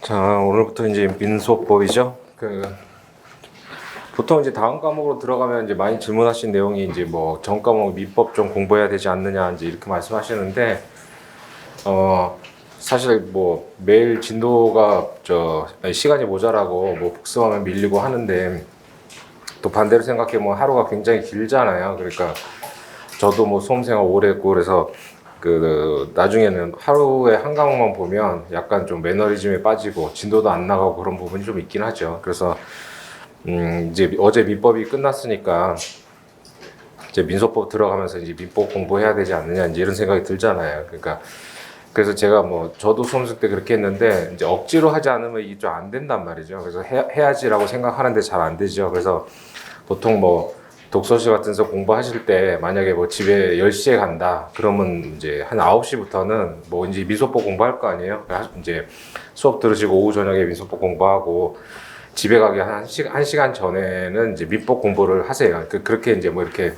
자, 오늘부터 이제 민소법이죠. 보통 이제 다음 과목으로 들어가면 이제 많이 질문하신 내용이 이제 뭐 전 과목 민법 좀 공부해야 되지 않느냐 이제 이렇게 말씀하시는데, 사실 뭐 매일 진도가 시간이 모자라고 뭐 복습하면 밀리고 하는데, 또 반대로 생각해 뭐 하루가 굉장히 길잖아요. 그러니까 저도 뭐 수험생활 오래 했고 그래서 나중에는 하루에 한 과목만 보면 약간 좀 매너리즘에 빠지고 진도도 안 나가고 그런 부분이 좀 있긴 하죠. 그래서 이제 어제 민법이 끝났으니까 이제 민소법 들어가면서 이제 민법 공부해야 되지 않느냐 이제 이런 생각이 들잖아요. 그러니까 그래서 제가 뭐 저도 수험생 때 그렇게 했는데 이제 억지로 하지 않으면 이게 좀 안 된단 말이죠. 그래서 해야지라고 생각하는데 잘 안 되죠. 그래서 보통 뭐 독서실 같은 데서 공부하실 때 만약에 뭐 집에 10시에 간다 그러면 이제 한 9시부터는 뭐 이제 민소법 공부할 거 아니에요. 이제 수업 들으시고 오후 저녁에 민소법 공부하고 집에 가기 한 시간 전에는 이제 민법 공부를 하세요. 그렇게 이제 뭐 이렇게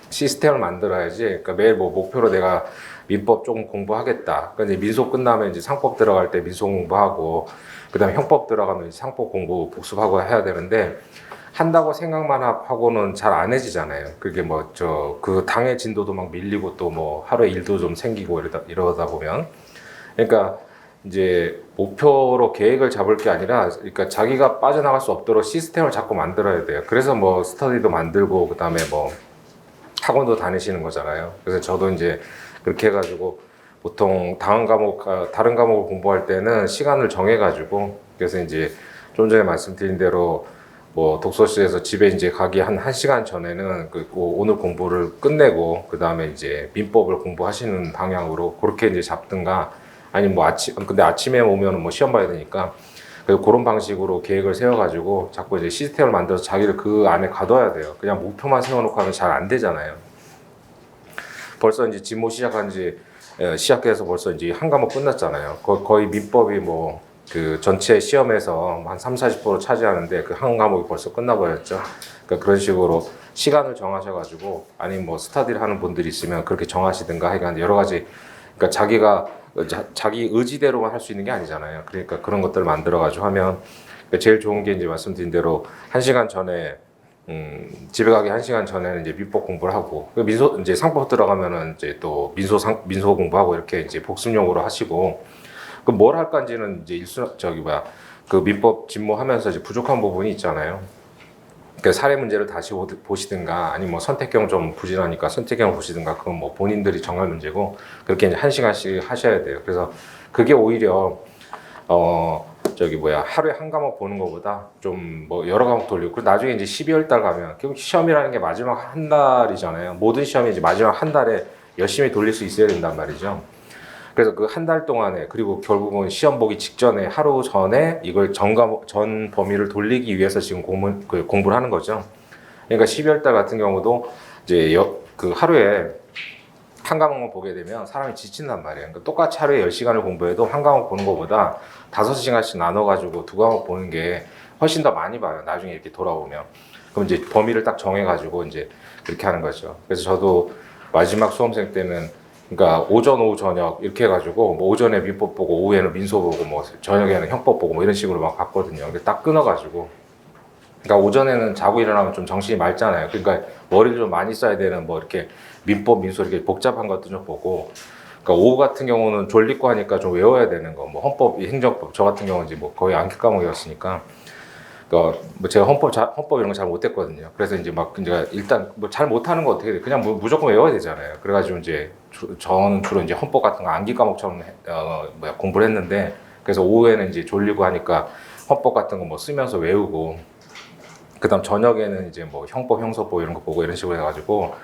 시스템을 만들어야지. 그러니까 매일 뭐 목표로 내가 민법 조금 공부하겠다. 그러니까 이제 민소 끝나면 이제 상법 들어갈 때 민소 공부하고, 그다음에 형법 들어가면 이제 상법 공부 복습하고 해야 되는데, 한다고 생각만 하고는 잘 안 해지잖아요. 그게 뭐 그 당의 진도도 막 밀리고 또 뭐 하루에 일도 좀 생기고 이러다 보면, 그러니까 이제 목표로 계획을 잡을 게 아니라, 그러니까 자기가 빠져나갈 수 없도록 시스템을 자꾸 만들어야 돼요. 그래서 뭐 스터디도 만들고 그다음에 뭐 학원도 다니시는 거잖아요. 그래서 저도 이제 그렇게 해가지고 보통 다른 과목을 공부할 때는 시간을 정해가지고, 그래서 이제 좀 전에 말씀드린 대로 뭐 독서실에서 집에 이제 가기 한 1시간 전에는 오늘 공부를 끝내고 그 다음에 이제 민법을 공부하시는 방향으로 그렇게 이제 잡든가, 아니면 뭐 근데 아침에 오면은 뭐 시험 봐야 되니까 그래서 그런 방식으로 계획을 세워가지고 자꾸 이제 시스템을 만들어서 자기를 그 안에 가둬야 돼요. 그냥 목표만 세워놓고 하면 잘 안 되잖아요. 벌써 이제 진모 시작해서 벌써 이제 한 과목 끝났잖아요. 거의 민법이 뭐 그 전체 시험에서 한 30-40% 차지하는데 그 한 과목이 벌써 끝나버렸죠. 그러니까 그런 식으로 시간을 정하셔가지고, 아니면 뭐 스터디를 하는 분들이 있으면 그렇게 정하시든가 하여간 여러 가지, 그러니까 자기 의지대로만 할 수 있는 게 아니잖아요. 그러니까 그런 것들을 만들어가지고 하면, 그러니까 제일 좋은 게 이제 말씀드린 대로 1시간 전에 집에 가기 1시간 전에는 이제 민법 공부를 하고, 이제 상법 들어가면은 이제 또 민소 공부하고 이렇게 이제 복습용으로 하시고, 그럼 뭘 할까지는 이제 그 민법 집모하면서 이제 부족한 부분이 있잖아요. 그러니까 사례 문제를 다시 보시든가, 아니면 뭐 선택형 좀 부진하니까 선택형 보시든가, 그건 뭐 본인들이 정할 문제고, 그렇게 이제 1시간씩 하셔야 돼요. 그래서 그게 오히려 하루에 한 과목 보는 것보다 좀 뭐 여러 과목 돌리고, 그리고 나중에 이제 12월 달 가면 결국 시험이라는 게 마지막 한 달이잖아요. 모든 시험이 이제 마지막 한 달에 열심히 돌릴 수 있어야 된단 말이죠. 그래서 그 한 달 동안에, 그리고 결국은 시험 보기 직전에 하루 전에 이걸 전 범위를 돌리기 위해서 지금 공부를 하는 거죠. 그러니까 12월 달 같은 경우도 이제 그 하루에 한 과목만 보게 되면 사람이 지친단 말이에요. 그러니까 똑같이 하루에 10시간을 공부해도 한 과목 보는 것보다 5시간씩 나눠가지고 두 과목 보는 게 훨씬 더 많이 봐요. 나중에 이렇게 돌아오면. 그럼 이제 범위를 딱 정해가지고 이제 그렇게 하는 거죠. 그래서 저도 마지막 수험생 때는, 그러니까 오전, 오후, 저녁 이렇게 해가지고 뭐 오전에 민법 보고 오후에는 민소 보고 뭐 저녁에는 형법 보고 뭐 이런 식으로 막 봤거든요. 근데 딱 끊어가지고, 그러니까 오전에는 자고 일어나면 좀 정신이 맑잖아요. 그러니까 머리를 좀 많이 써야 되는 뭐 이렇게 민법, 민소 이렇게 복잡한 것도 좀 보고, 그러니까 오후 같은 경우는 졸리고 하니까 좀 외워야 되는 거, 뭐 헌법, 행정법, 저 같은 경우는 이제 뭐 거의 암기 과목이었으니까, 그러니까 뭐 제가 헌법 이런 거 잘 못했거든요. 그래서 이제 막 제가 일단 뭐 잘 못하는 거 어떻게 돼? 그냥 뭐 무조건 외워야 되잖아요. 그래가지고 이제 저는 주로 이제 헌법 같은 거 암기 과목처럼 공부를 했는데, 그래서 오후에는 이제 졸리고 하니까 헌법 같은 거 뭐 쓰면서 외우고, 그다음 저녁에는 이제 뭐 형법, 형소법 이런 거 보고 이런 식으로 해가지고,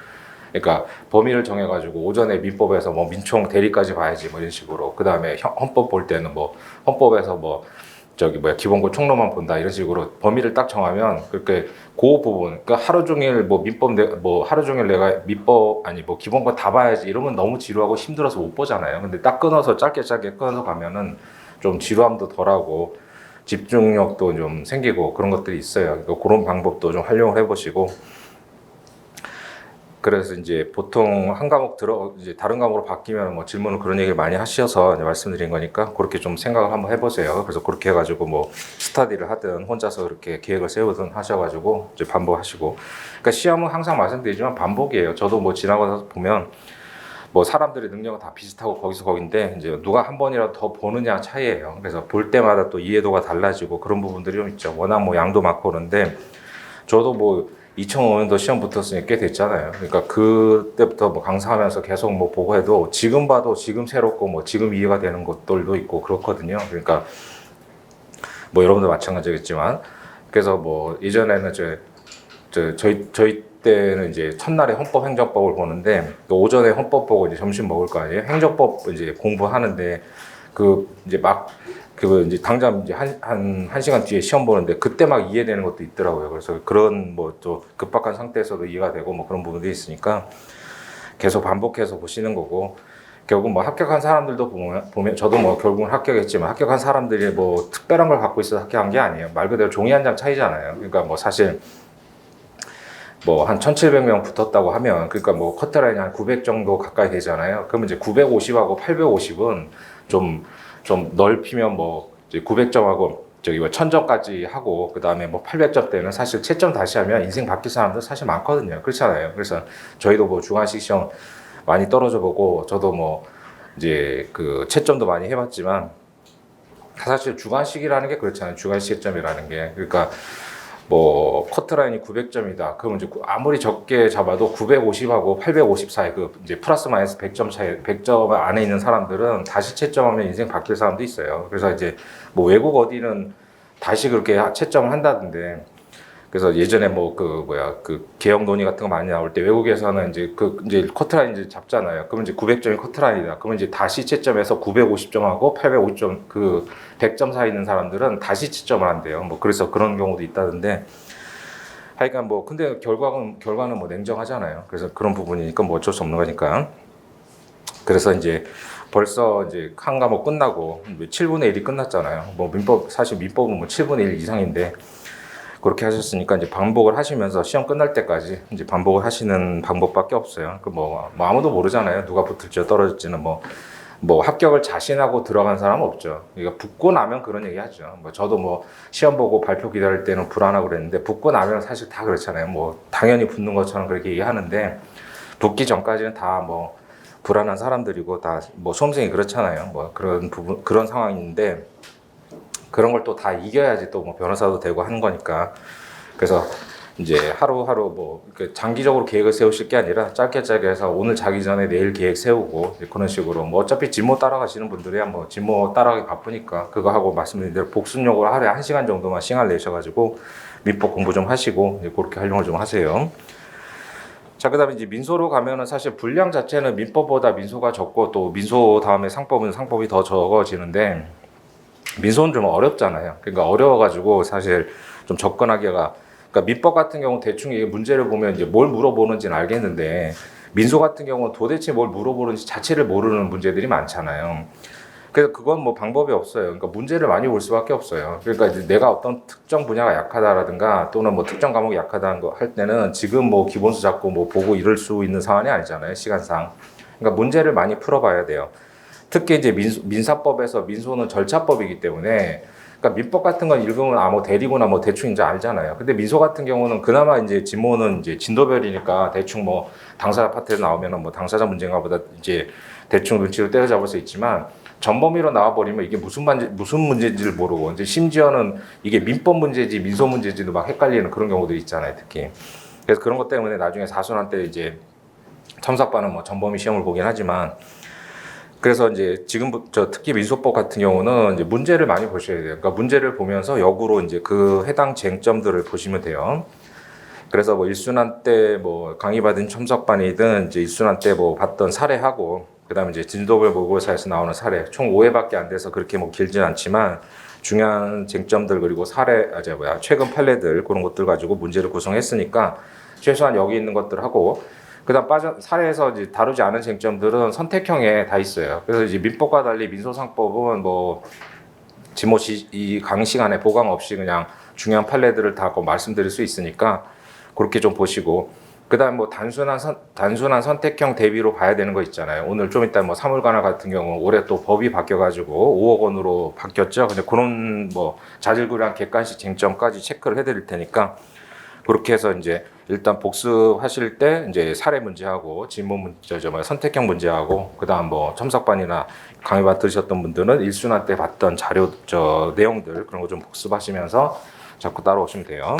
그러니까 범위를 정해가지고 오전에 민법에서 뭐 민총 대리까지 봐야지 뭐 이런 식으로, 그다음에 헌법 볼 때는 뭐 헌법에서 뭐 기본고 총론만 본다 이런 식으로 범위를 딱 정하면, 그렇게 그 부분, 그러니까 하루 종일 뭐 민법 뭐 하루 종일 내가 민법 아니 뭐 기본고 다 봐야지 이러면 너무 지루하고 힘들어서 못 보잖아요. 근데 딱 끊어서 짧게 끊어서 가면은 좀 지루함도 덜하고 집중력도 좀 생기고 그런 것들이 있어요. 그러니까 그런 방법도 좀 활용을 해보시고, 그래서 이제 보통 한 과목 이제 다른 과목으로 바뀌면 뭐 질문을 그런 얘기를 많이 하셔서 이제 말씀드린 거니까 그렇게 좀 생각을 한번 해보세요. 그래서 그렇게 해가지고 뭐 스터디를 하든 혼자서 그렇게 계획을 세우든 하셔가지고 이제 반복하시고. 그러니까 시험은 항상 말씀드리지만 반복이에요. 저도 뭐 지나고 나서 보면 뭐 사람들의 능력은 다 비슷하고 거기서 거긴데 이제 누가 한 번이라도 더 보느냐 차이예요. 그래서 볼 때마다 또 이해도가 달라지고 그런 부분들이 좀 있죠. 워낙 뭐 양도 많고 그런데 저도 뭐 2005년도 시험 붙었으니 꽤 됐잖아요. 그러니까 그때부터 뭐 강사하면서 계속 뭐 보고 해도 지금 봐도 지금 새롭고 뭐 지금 이해가 되는 것들도 있고 그렇거든요. 그러니까 뭐 여러분도 마찬가지겠지만 그래서 뭐 예전에는 저희 때는 이제 첫날에 헌법행정법을 보는데 또 오전에 헌법 보고 이제 점심 먹을 거 아니에요. 행정법 이제 공부하는데 그 이제 막 그 이제 당장 이제 한 시간 뒤에 시험 보는데 그때 막 이해되는 것도 있더라고요. 그래서 그런 뭐 또 급박한 상태에서도 이해가 되고 뭐 그런 부분들이 있으니까 계속 반복해서 보시는 거고 결국 뭐 합격한 사람들도 보면 저도 뭐 결국은 합격했지만 합격한 사람들이 뭐 특별한 걸 갖고 있어서 합격한 게 아니에요. 말 그대로 종이 한 장 차이잖아요. 그러니까 뭐 사실 뭐 한 1,700명 붙었다고 하면 그러니까 뭐 커트라인이 한 900 정도 가까이 되잖아요. 그러면 이제 950하고 850은 좀 넓히면 뭐 이제 900점하고 저기 뭐 1,000점까지 하고 그다음에 뭐 800점 때는 사실 채점 다시 하면 인생 바뀔 사람들 사실 많거든요. 그렇잖아요. 그래서 저희도 뭐 중간식 시험 많이 떨어져 보고 저도 뭐 이제 그 채점도 많이 해봤지만 사실 주관식이라는 게 그렇잖아요. 주관식 채점이라는 게 그러니까 뭐 커트라인이 900점이다. 그러면 이제 아무리 적게 잡아도 950하고 850 사이 그 이제 플러스 마이너스 100점 차이 100점 안에 있는 사람들은 다시 채점하면 인생 바뀔 사람도 있어요. 그래서 이제 뭐 외국 어디는 다시 그렇게 채점을 한다던데 그래서 예전에 뭐 그 개혁 논의 같은 거 많이 나올 때 외국에서는 이제 커트라인 이제 잡잖아요. 그러면 이제 900점이 커트라인이다. 그러면 이제 다시 채점해서 950점하고 850점 그 100점 사이 있는 사람들은 다시 채점을 한대요. 뭐 그래서 그런 경우도 있다던데. 하여간 뭐 근데 결과는 뭐 냉정하잖아요. 그래서 그런 부분이니까 뭐 어쩔 수 없는 거니까. 그래서 이제 벌써 이제 한 과목 끝나고 7분의 1이 끝났잖아요. 뭐 사실 민법은 뭐 7분의 1 이상인데 그렇게 하셨으니까 이제 반복을 하시면서 시험 끝날 때까지 이제 반복을 하시는 방법밖에 없어요. 뭐 아무도 모르잖아요. 누가 붙을지 떨어질지는 뭐 합격을 자신하고 들어간 사람은 없죠. 그러니까 붙고 나면 그런 얘기 하죠. 뭐 저도 뭐 시험 보고 발표 기다릴 때는 불안하고 그랬는데 붙고 나면 사실 다 그렇잖아요. 뭐 당연히 붙는 것처럼 그렇게 얘기하는데 붙기 전까지는 다 뭐 불안한 사람들이고 다 뭐 수험생이 그렇잖아요. 뭐 그런 부분 그런 상황인데 그런 걸 또 다 이겨야지 또 뭐 변호사도 되고 하는 거니까. 그래서 이제 하루하루 뭐 장기적으로 계획을 세우실 게 아니라 짧게 해서 오늘 자기 전에 내일 계획 세우고 그런 식으로 뭐 어차피 진모 따라가시는 분들이야 뭐 진모 따라가기 바쁘니까 그거 하고 말씀드린 대로 복습용으로 하루에 1시간 정도만 시간을 내셔가지고 민법 공부 좀 하시고 그렇게 활용을 좀 하세요. 자, 그다음에 이제 민소로 가면은 사실 분량 자체는 민법보다 민소가 적고 또 민소 다음에 상법은 상법이 더 적어지는데 민소는 좀 어렵잖아요. 그러니까 어려워가지고 사실 좀 접근하기가 그러니까 민법 같은 경우 대충 이게 문제를 보면 이제 뭘 물어보는지는 알겠는데 민소 같은 경우는 도대체 뭘 물어보는지 자체를 모르는 문제들이 많잖아요. 그래서 그건 뭐 방법이 없어요. 그러니까 문제를 많이 볼 수밖에 없어요. 그러니까 이제 내가 어떤 특정 분야가 약하다라든가 또는 뭐 특정 과목이 약하다는 거 할 때는 지금 뭐 기본수 잡고 뭐 보고 이럴 수 있는 상황이 아니잖아요. 시간상. 그러니까 문제를 많이 풀어봐야 돼요. 특히 이제 민사법에서 민소는 절차법이기 때문에 그러니까 민법 같은 건 읽으면 뭐 대리구나 뭐 대충 이제 알잖아요. 근데 민소 같은 경우는 그나마 이제 진모는 이제 진도별이니까 대충 뭐 당사자 파트에 나오면은 뭐 당사자 문제인가 보다 이제 대충 눈치로 때려잡을 수 있지만 전범위로 나와버리면 이게 무슨 문제인지를 모르고 이제 심지어는 이게 민법 문제지 민소 문제지도 막 헷갈리는 그런 경우들이 있잖아요. 특히. 그래서 그런 것 때문에 나중에 사순환 때 이제 첨삭반은 뭐 전범위 시험을 보긴 하지만 그래서 이제 지금부터 특히 민소법 같은 경우는 이제 문제를 많이 보셔야 돼요. 그러니까 문제를 보면서 역으로 이제 그 해당 쟁점들을 보시면 돼요. 그래서 뭐 일순환 때 뭐 강의받은 첨삭반이든 이제 일순환 때 뭐 봤던 사례하고 그다음에 이제 진도별 모의고사에서 나오는 사례 총 5회밖에 안 돼서 그렇게 뭐 길진 않지만 중요한 쟁점들 그리고 최근 판례들 그런 것들 가지고 문제를 구성했으니까 최소한 여기 있는 것들 하고 그다음 사례에서 이제 다루지 않은 쟁점들은 선택형에 다 있어요. 그래서 이제 민법과 달리 민소상법은 뭐 이 강의 시간에 보강 없이 그냥 중요한 판례들을 다 말씀드릴 수 있으니까 그렇게 좀 보시고 그다음 뭐 단순한 선택형 대비로 봐야 되는 거 있잖아요. 오늘 좀 이따 뭐 사물관할 같은 경우 올해 또 법이 바뀌어가지고 5억 원으로 바뀌었죠. 근데 그런 뭐 자질구레한 객관식 쟁점까지 체크를 해드릴 테니까 그렇게 해서 이제 일단 복습하실 때 이제 사례 문제하고 지문 문제, 뭐 선택형 문제하고 그다음 뭐 첨삭반이나 강의반 들으셨던 분들은 일순환 때 봤던 자료 내용들 그런 거 좀 복습하시면서 자꾸 따라오시면 돼요.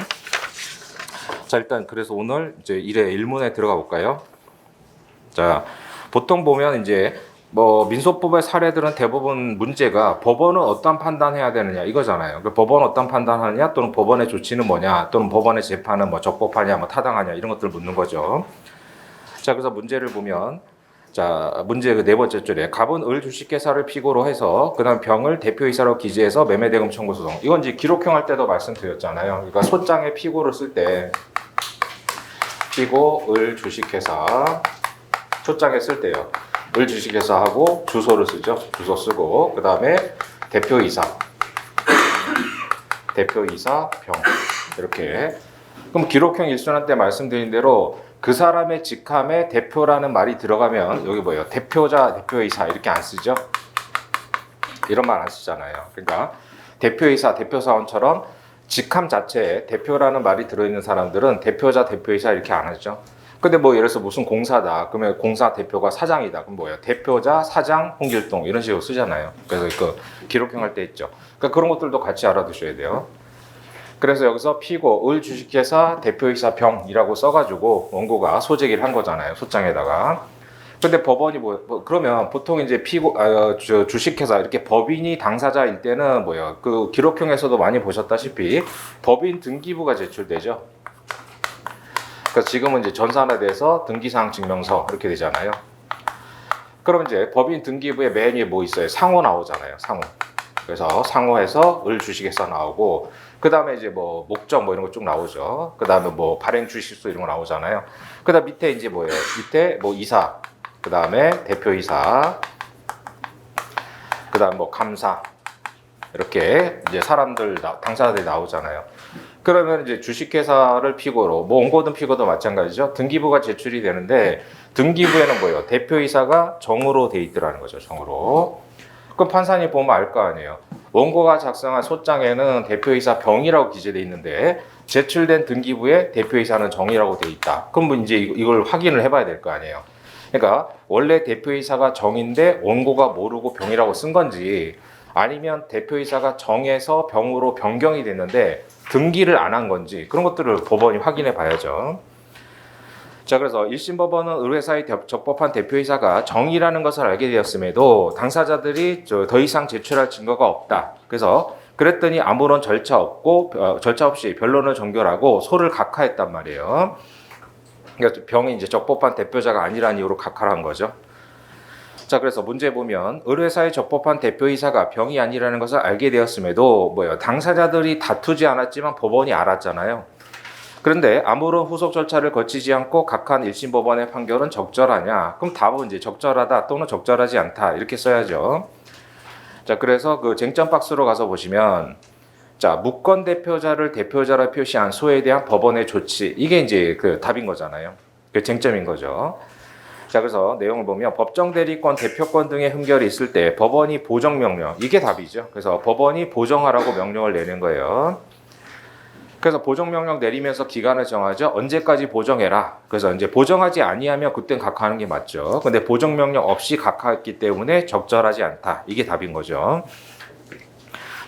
자, 일단 그래서 오늘 이제 1문에 들어가 볼까요? 자, 보통 보면 이제 뭐 민소법의 사례들은 대부분 문제가 법원은 어떤 판단해야 되느냐 이거잖아요. 그 법원은 어떤 판단하느냐 또는 법원의 조치는 뭐냐 또는 법원의 재판은 뭐 적법하냐 뭐 타당하냐 이런 것들을 묻는 거죠. 자, 그래서 문제를 보면 자, 문제 그 네 번째 줄에 갑은 을 주식회사를 피고로 해서 그다음 병을 대표이사로 기재해서 매매대금 청구 소송. 이건 이제 기록형 할 때도 말씀드렸잖아요. 그러니까 소장에 피고를 쓸 때 피고 을 주식회사 초장에 쓸 때요. 을 주식회사하고 주소를 쓰죠. 주소 쓰고 그다음에 대표이사 병 이렇게. 그럼 기록형 일순환 때 말씀드린 대로 그 사람의 직함에 대표라는 말이 들어가면 여기 뭐예요? 대표자, 대표이사 이렇게 안 쓰죠? 이런 말 안 쓰잖아요. 그러니까 대표이사, 대표사원처럼 직함 자체에 대표라는 말이 들어있는 사람들은 대표자, 대표이사 이렇게 안 하죠. 근데 뭐 예를 들어서 무슨 공사다. 그러면 공사 대표가 사장이다. 그럼 뭐예요? 대표자, 사장, 홍길동 이런 식으로 쓰잖아요. 그래서 그 기록형 할 때 있죠. 그러니까 그런 것들도 같이 알아두셔야 돼요. 그래서 여기서 피고 을 주식회사 대표이사 병이라고 써가지고 원고가 소제기를 한 거잖아요. 소장에다가. 근데 법원이 그러면 보통 이제 주식회사 이렇게 법인이 당사자일 때는 뭐예요? 그 기록형에서도 많이 보셨다시피 법인 등기부가 제출되죠. 그래서 지금은 이제 전산화돼서 등기사항 증명서 이렇게 되잖아요. 그럼 이제 법인 등기부에 맨 위에 뭐 있어요? 상호 나오잖아요. 상호. 그래서 상호에서 을 주식회사 나오고 그 다음에 이제 뭐 목적 뭐 이런 거 쭉 나오죠. 그 다음에 뭐 발행 주식수 이런 거 나오잖아요. 그 다음 밑에 이제 뭐예요? 밑에 뭐 이사, 그 다음에 대표이사, 그 다음 뭐 감사 이렇게 이제 사람들 당사자들이 나오잖아요. 그러면 이제 주식회사를 피고로 뭐 원고든 피고도 마찬가지죠. 등기부가 제출이 되는데 등기부에는 뭐예요? 대표이사가 정으로 돼 있더라는 거죠. 정으로. 그럼 판사님 보면 알 거 아니에요. 원고가 작성한 소장에는 대표이사 병이라고 기재돼 있는데 제출된 등기부에 대표이사는 정이라고 돼 있다. 그럼 뭐 이제 이걸 확인을 해봐야 될 거 아니에요. 그러니까 원래 대표이사가 정인데 원고가 모르고 병이라고 쓴 건지 아니면 대표이사가 정에서 병으로 변경이 됐는데 등기를 안 한 건지 그런 것들을 법원이 확인해 봐야죠. 자, 그래서 1심 법원은 의뢰사의 적법한 대표이사가 정이라는 것을 알게 되었음에도 당사자들이 더 이상 제출할 증거가 없다. 그래서 그랬더니 아무런 절차 없이 변론을 종결하고 소를 각하했단 말이에요. 그러니까 병이 이제 적법한 대표자가 아니라는 이유로 각하를 한 거죠. 자, 그래서 문제 보면 의뢰사의 적법한 대표이사가 병이 아니라는 것을 알게 되었음에도 뭐예요? 당사자들이 다투지 않았지만 법원이 알았잖아요. 그런데 아무런 후속 절차를 거치지 않고 각한 1심 법원의 판결은 적절하냐? 그럼 답은 이제 적절하다 또는 적절하지 않다 이렇게 써야죠. 자, 그래서 그 쟁점 박스로 가서 보시면 자, 무권 대표자를 대표자로 표시한 소에 대한 법원의 조치 이게 이제 그 답인 거잖아요. 그 쟁점인 거죠. 자, 그래서 내용을 보면 법정 대리권, 대표권 등의 흠결이 있을 때 법원이 보정 명령 이게 답이죠. 그래서 법원이 보정하라고 명령을 내는 거예요. 그래서 보정명령 내리면서 기간을 정하죠. 언제까지 보정해라. 그래서 이제 보정하지 아니하면 그땐 각하하는 게 맞죠. 근데 보정명령 없이 각하했기 때문에 적절하지 않다. 이게 답인 거죠.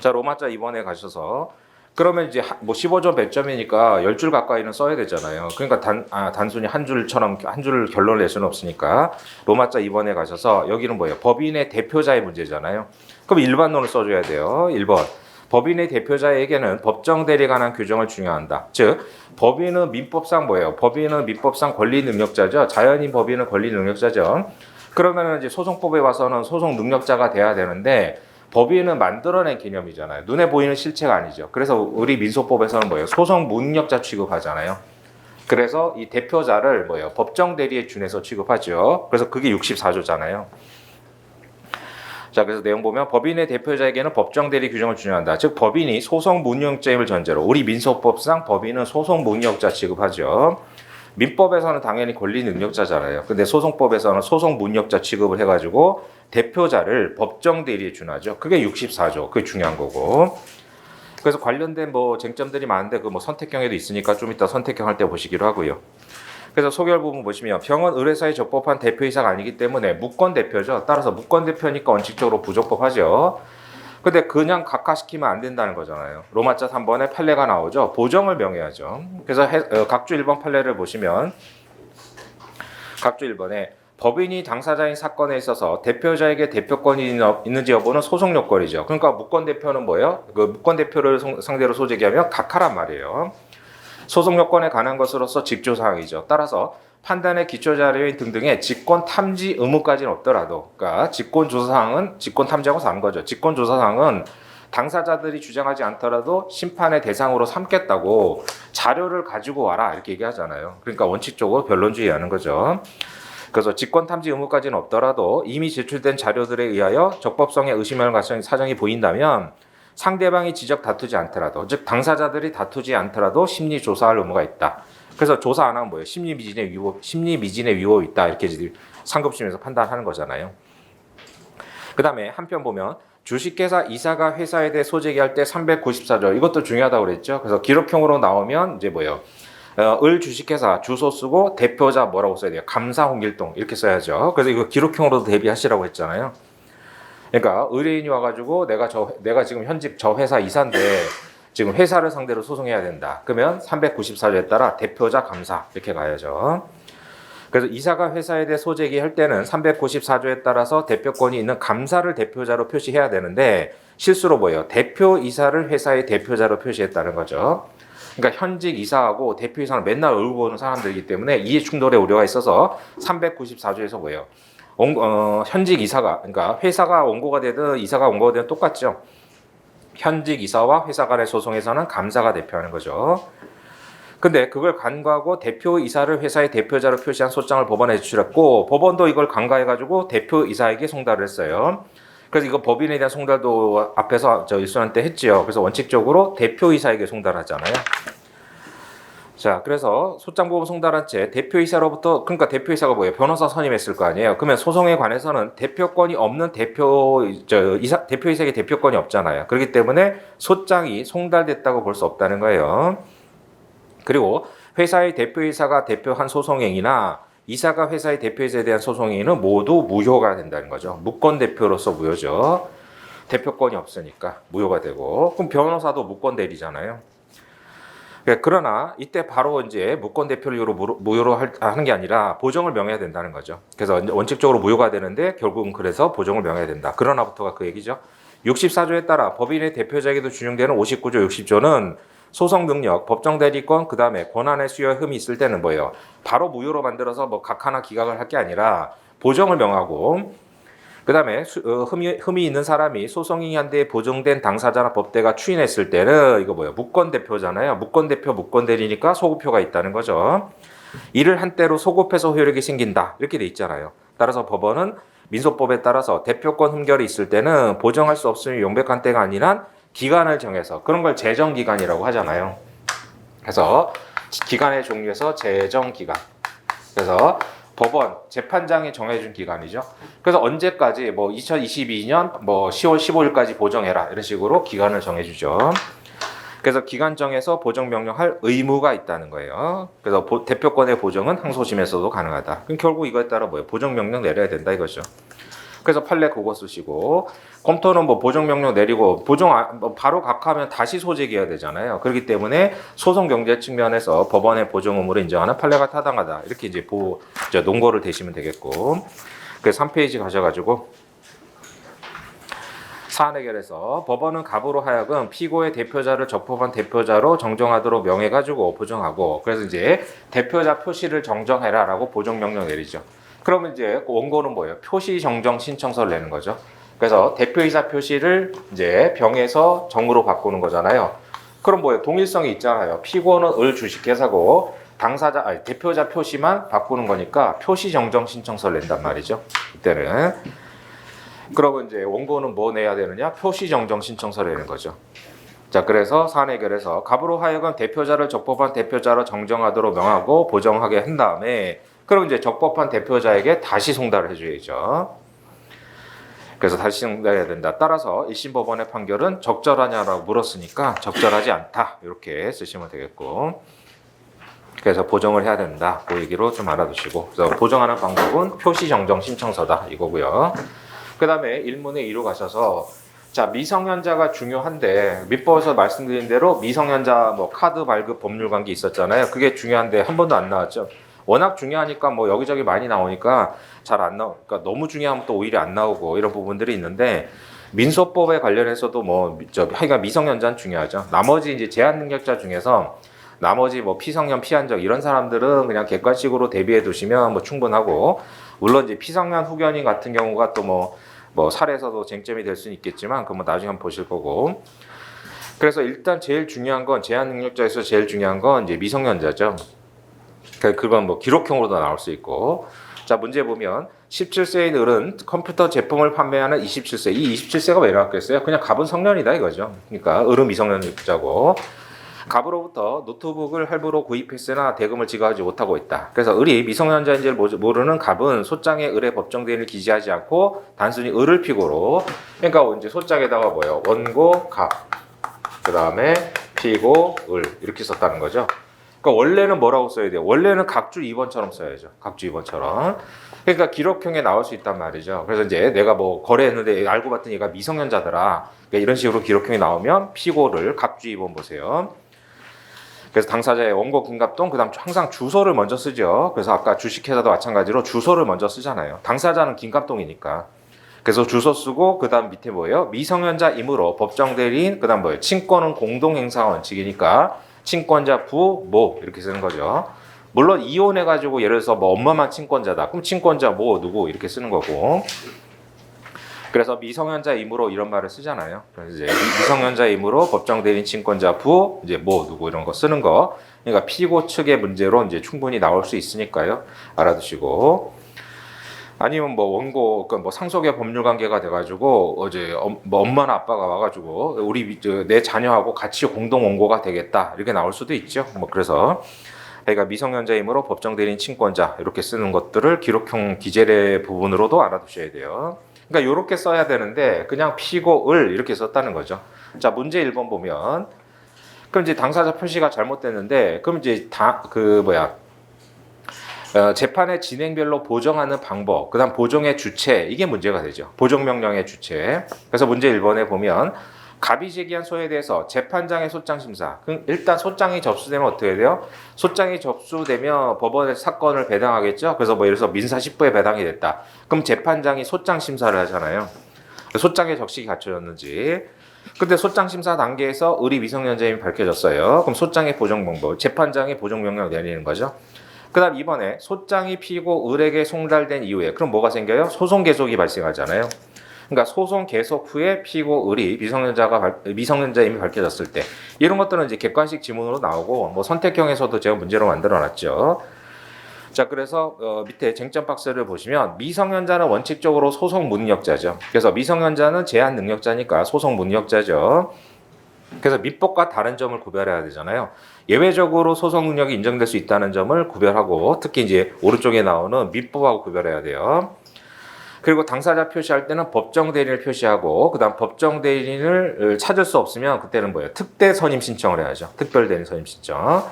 자, 로마자 2번에 가셔서 그러면 이제 뭐 15점 100점이니까 10줄 가까이는 써야 되잖아요. 그러니까 단순히 한 줄처럼 한 줄 결론을 낼 수는 없으니까 로마자 2번에 가셔서 여기는 뭐예요? 법인의 대표자의 문제잖아요. 그럼 일반론을 써줘야 돼요. 1번. 법인의 대표자에게는 법정 대리에 관한 규정을 중요한다. 즉, 법인은 민법상 뭐예요? 법인은 민법상 권리 능력자죠. 자연인 법인은 권리 능력자죠. 그러면 이제 소송법에 와서는 소송 능력자가 돼야 되는데 법인은 만들어낸 개념이잖아요. 눈에 보이는 실체가 아니죠. 그래서 우리 민소법에서는 뭐예요? 소송 무능력자 취급하잖아요. 그래서 이 대표자를 뭐예요? 법정 대리에 준해서 취급하죠. 그래서 그게 64조잖아요. 자, 그래서 내용 보면 법인의 대표자에게는 법정 대리 규정을 준용한다. 즉 법인이 소송 무능력자임을 전제로 우리 민소법상 법인은 소송 무능력자 취급하죠. 민법에서는 당연히 권리 능력자잖아요. 근데 소송법에서는 소송 문력자 취급을 해가지고 대표자를 법정 대리에 준하죠. 그게 64조. 그게 중요한 거고. 그래서 관련된 뭐 쟁점들이 많은데 그 뭐 선택형에도 있으니까 좀 이따 선택형 할 때 보시기로 하고요. 그래서 소결 부분 보시면 병원 의뢰사에 적법한 대표이사가 아니기 때문에 무권 대표죠. 따라서 무권 대표니까 원칙적으로 부적법하죠. 근데 그냥 각하시키면 안 된다는 거잖아요. 로마자 3번에 판례가 나오죠. 보정을 명해야죠. 그래서 각주 1번 판례를 보시면 각주 1번에 법인이 당사자인 사건에 있어서 대표자에게 대표권이 있는지 여부는 소송 요건이죠. 그러니까 무권 대표는 뭐예요? 그 무권 대표를 상대로 소재기하면 각하란 말이에요. 소송 요건에 관한 것으로서 직조사항이죠. 따라서 판단의 기초자료인 등등의 직권 탐지 의무까지는 없더라도, 그러니까 직권 조사사항은 직권 탐지하고 사는 거죠. 직권 조사사항은 당사자들이 주장하지 않더라도 심판의 대상으로 삼겠다고 자료를 가지고 와라 이렇게 얘기하잖아요. 그러니까 원칙적으로 변론주의하는 거죠. 그래서 직권 탐지 의무까지는 없더라도 이미 제출된 자료들에 의하여 적법성에 의심할 사정이 보인다면 상대방이 지적 다투지 않더라도, 즉 당사자들이 다투지 않더라도 심리 조사할 의무가 있다. 그래서 조사 안 하면 뭐예요? 심리 미진의 위법이 있다 이렇게 상급심에서 판단하는 거잖아요. 그다음에 한편 보면 주식회사 이사가 회사에 대해 소재기할 때 394조 이것도 중요하다고 그랬죠. 그래서 기록형으로 나오면 이제 뭐예요? 을 주식회사 주소 쓰고 대표자 뭐라고 써야 돼요? 감사 홍길동 이렇게 써야죠. 그래서 이거 기록형으로도 대비하시라고 했잖아요. 그러니까 의뢰인이 와가지고 내가 지금 현직 저 회사 이사인데 지금 회사를 상대로 소송해야 된다. 그러면 394조에 따라 대표자 감사 이렇게 가야죠. 그래서 이사가 회사에 대해 소재기 할 때는 394조에 따라서 대표권이 있는 감사를 대표자로 표시해야 되는데 실수로 뭐예요? 대표이사를 회사의 대표자로 표시했다는 거죠. 그러니까 현직 이사하고 대표이사는 맨날 얼굴 보는 사람들이기 때문에 이해 충돌의 우려가 있어서 394조에서 뭐예요? 현직 이사가, 그러니까 회사가 원고가 되든 이사가 원고가 되든 똑같죠. 현직 이사와 회사 간의 소송에서는 감사가 대표하는 거죠. 근데 그걸 간과하고 대표이사를 회사의 대표자로 표시한 소장을 법원에 제출했고 법원도 이걸 간과해가지고 대표이사에게 송달을 했어요. 그래서 이거 법인에 대한 송달도 앞에서 저 일순환 때 했지요. 그래서 원칙적으로 대표이사에게 송달하잖아요. 자, 그래서 소장보험 송달한 채 대표이사로부터, 그러니까 대표이사가 뭐예요? 변호사 선임했을 거 아니에요. 그러면 소송에 관해서는 대표권이 없는 대표이사에게 대표권이 없잖아요. 그렇기 때문에 소장이 송달됐다고 볼 수 없다는 거예요. 그리고 회사의 대표이사가 대표한 소송행위나 이사가 회사의 대표이사에 대한 소송행위는 모두 무효가 된다는 거죠. 무권 대표로서 무효죠. 대표권이 없으니까 무효가 되고, 그럼 변호사도 무권 대리잖아요. 그러나 이때 바로 이제 무권 대표를 무효로 하는 게 아니라 보정을 명해야 된다는 거죠. 그래서 원칙적으로 무효가 되는데 결국은 그래서 보정을 명해야 된다. 그러나부터가 그 얘기죠. 64조에 따라 법인의 대표자에게도 준용되는 59조, 60조는 소송 능력, 법정 대리권, 그 다음에 권한의 수여 흠이 있을 때는 뭐예요? 바로 무효로 만들어서 뭐 각하나 기각을 할 게 아니라 보정을 명하고, 그 다음에 흠이 있는 사람이 소송인한테 보정된 당사자나 법대가 추인했을 때는 이거 뭐예요? 무권 대표잖아요. 무권 대표, 무권 대리니까 소급표가 있다는 거죠. 이를 한때로 소급해서 효력이 생긴다 이렇게 돼 있잖아요. 따라서 법원은 민소법에 따라서 대표권 흠결이 있을 때는 보정할 수 없으면 용백한 때가 아니라 기간을 정해서, 그런 걸 재정기간이라고 하잖아요. 그래서 기간의 종류에서 재정기간. 그래서 법원 재판장이 정해준 기간이죠. 그래서 언제까지 뭐 2022년 뭐 10월 15일까지 보정해라 이런 식으로 기간을 정해주죠. 그래서 기간 정해서 보정 명령할 의무가 있다는 거예요. 그래서 대표권의 보정은 항소심에서도 가능하다. 그럼 결국 이거에 따라 뭐예요? 보정 명령 내려야 된다 이거죠. 그래서 판례 그거 쓰시고, 검토는 뭐 보정 명령 내리고 바로 각하면 다시 소재기해야 되잖아요. 그렇기 때문에 소송 경제 측면에서 법원의 보정 의무를 인정하는 판례가 타당하다. 이렇게 이제 논거를 대시면 되겠고, 그래서 3페이지 가셔가지고 사안 해결에서 법원은 갑으로 하여금 피고의 대표자를 적법한 대표자로 정정하도록 명해가지고 보정하고, 그래서 이제 대표자 표시를 정정해라라고 보정 명령 내리죠. 그러면 이제 원고는 뭐예요? 표시 정정 신청서를 내는 거죠. 그래서 대표이사 표시를 이제 병에서 정으로 바꾸는 거잖아요. 그럼 뭐예요? 동일성이 있잖아요. 피고는 을 주식회사고 대표자 표시만 바꾸는 거니까 표시 정정 신청서를 낸단 말이죠. 이때는. 그러면 이제 원고는 뭐 내야 되느냐? 표시 정정 신청서를 내는 거죠. 자, 그래서 사안 해결에서 갑으로 하여금 대표자를 적법한 대표자로 정정하도록 명하고 보정하게 한 다음에 그럼 이제 적법한 대표자에게 다시 송달을 해줘야죠. 그래서 다시 송달해야 된다. 따라서 1심 법원의 판결은 적절하냐라고 물었으니까 적절하지 않다. 이렇게 쓰시면 되겠고. 그래서 보정을 해야 된다. 그 얘기로 좀 알아두시고. 그래서 보정하는 방법은 표시 정정 신청서다. 이거고요. 그 다음에 1문에 2로 가셔서 자, 미성년자가 중요한데 민법에서 말씀드린 대로 미성년자 뭐 카드 발급 법률 관계 있었잖아요. 그게 중요한데 한 번도 안 나왔죠. 워낙 중요하니까 뭐 여기저기 많이 나오니까 잘 안 나오. 그러니까 너무 중요하면 또 오히려 안 나오고 이런 부분들이 있는데 민소법에 관련해서도 뭐 하여간 미성년자는 중요하죠. 나머지 이제 제한 능력자 중에서 나머지 뭐 피성년 피한적 이런 사람들은 그냥 객관식으로 대비해 두시면 뭐 충분하고 물론 이제 피성년 후견인 같은 경우가 또 뭐 사례에서도 쟁점이 될 수는 있겠지만 그건 뭐 나중에 한번 보실 거고. 그래서 일단 제일 중요한 건 제한 능력자에서 제일 중요한 건 이제 미성년자죠. 그건 뭐 기록형으로도 나올 수 있고. 자, 문제 보면 17세인 을은 컴퓨터 제품을 판매하는 27세. 이 27세가 왜 나왔겠어요? 그냥 갑은 성년이다 이거죠. 그러니까 을은 미성년자고. 갑으로부터 노트북을 할부로 구입했으나 대금을 지급하지 못하고 있다. 그래서 을이 미성년자인지를 모르는 갑은 소장에 을의 법정 대리인을 기재하지 않고 단순히 을을 피고로 그러니까 이제 소장에다가 뭐예요? 원고 갑, 그 다음에 피고 을 이렇게 썼다는 거죠. 그러니까 원래는 뭐라고 써야 돼요? 원래는 각주 2번처럼 써야죠. 각주 2번처럼. 그러니까 기록형에 나올 수 있단 말이죠. 그래서 이제 내가 뭐 거래했는데 알고 봤더니 얘가 미성년자더라. 그러니까 이런 식으로 기록형이 나오면 피고를 각주 2번 보세요. 그래서 당사자의 원고 김갑동 그다음 항상 주소를 먼저 쓰죠. 그래서 아까 주식회사도 마찬가지로 주소를 먼저 쓰잖아요. 당사자는 김갑동이니까. 그래서 주소 쓰고 그다음 밑에 뭐예요? 미성년자이므로 법정 대리인 그다음 뭐예요? 친권은 공동 행사 원칙이니까 친권자 부, 모 이렇게 쓰는 거죠. 물론 이혼해가지고 예를 들어서 뭐 엄마만 친권자다. 그럼 친권자 모 누구 이렇게 쓰는 거고. 그래서 미성년자이므로 이런 말을 쓰잖아요. 그래서 이제 미성년자이므로 법정 대리인 친권자 부 이제 뭐 누구 이런 거 쓰는 거. 그러니까 피고 측의 문제로 이제 충분히 나올 수 있으니까요. 알아두시고. 아니면 뭐 원고 그러니까 뭐 상속의 법률 관계가 돼가지고 어제 뭐 엄마나 아빠가 와가지고 우리 내 자녀하고 같이 공동 원고가 되겠다 이렇게 나올 수도 있죠. 뭐 그래서 그러니까 미성년자이므로 법정 대리인 친권자 이렇게 쓰는 것들을 기록형 기재례 부분으로도 알아두셔야 돼요. 그러니까 이렇게 써야 되는데 그냥 피고 을 이렇게 썼다는 거죠. 자, 문제 1번 보면 그럼 이제 당사자 표시가 잘못됐는데 그럼 이제 재판의 진행별로 보정하는 방법, 그다음 보정의 주체 이게 문제가 되죠. 보정 명령의 주체. 그래서 문제 1번에 보면 갑이 제기한 소에 대해서 재판장의 소장 심사. 그럼 일단 소장이 접수되면 어떻게 돼요? 소장이 접수되면 법원에 사건을 배당하겠죠. 그래서 뭐 예를 들어서 민사 10부에 배당이 됐다. 그럼 재판장이 소장 심사를 하잖아요. 소장의 적식이 갖춰졌는지. 근데 소장 심사 단계에서 을이 미성년자임이 밝혀졌어요. 그럼 소장의 보정 방법, 재판장의 보정 명령을 내리는 거죠. 그 다음 이번에 소장이 피고 을에게 송달된 이후에 그럼 뭐가 생겨요? 소송 계속이 발생하잖아요. 그러니까 소송 계속 후에 피고 을이 미성년자임이 밝혀졌을 때 이런 것들은 이제 객관식 지문으로 나오고 뭐 선택형에서도 제가 문제로 만들어놨죠. 자, 그래서 밑에 쟁점 박스를 보시면 미성년자는 원칙적으로 소송 무능력자죠. 그래서 미성년자는 제한 능력자니까 소송 무능력자죠. 그래서 민법과 다른 점을 구별해야 되잖아요. 예외적으로 소송 능력이 인정될 수 있다는 점을 구별하고 특히 이제 오른쪽에 나오는 민법하고 구별해야 돼요. 그리고 당사자 표시할 때는 법정 대리인을 표시하고 그다음 법정 대리인을 찾을 수 없으면 그때는 뭐예요? 특대 선임 신청을 해야죠. 특별 대리인 선임 신청.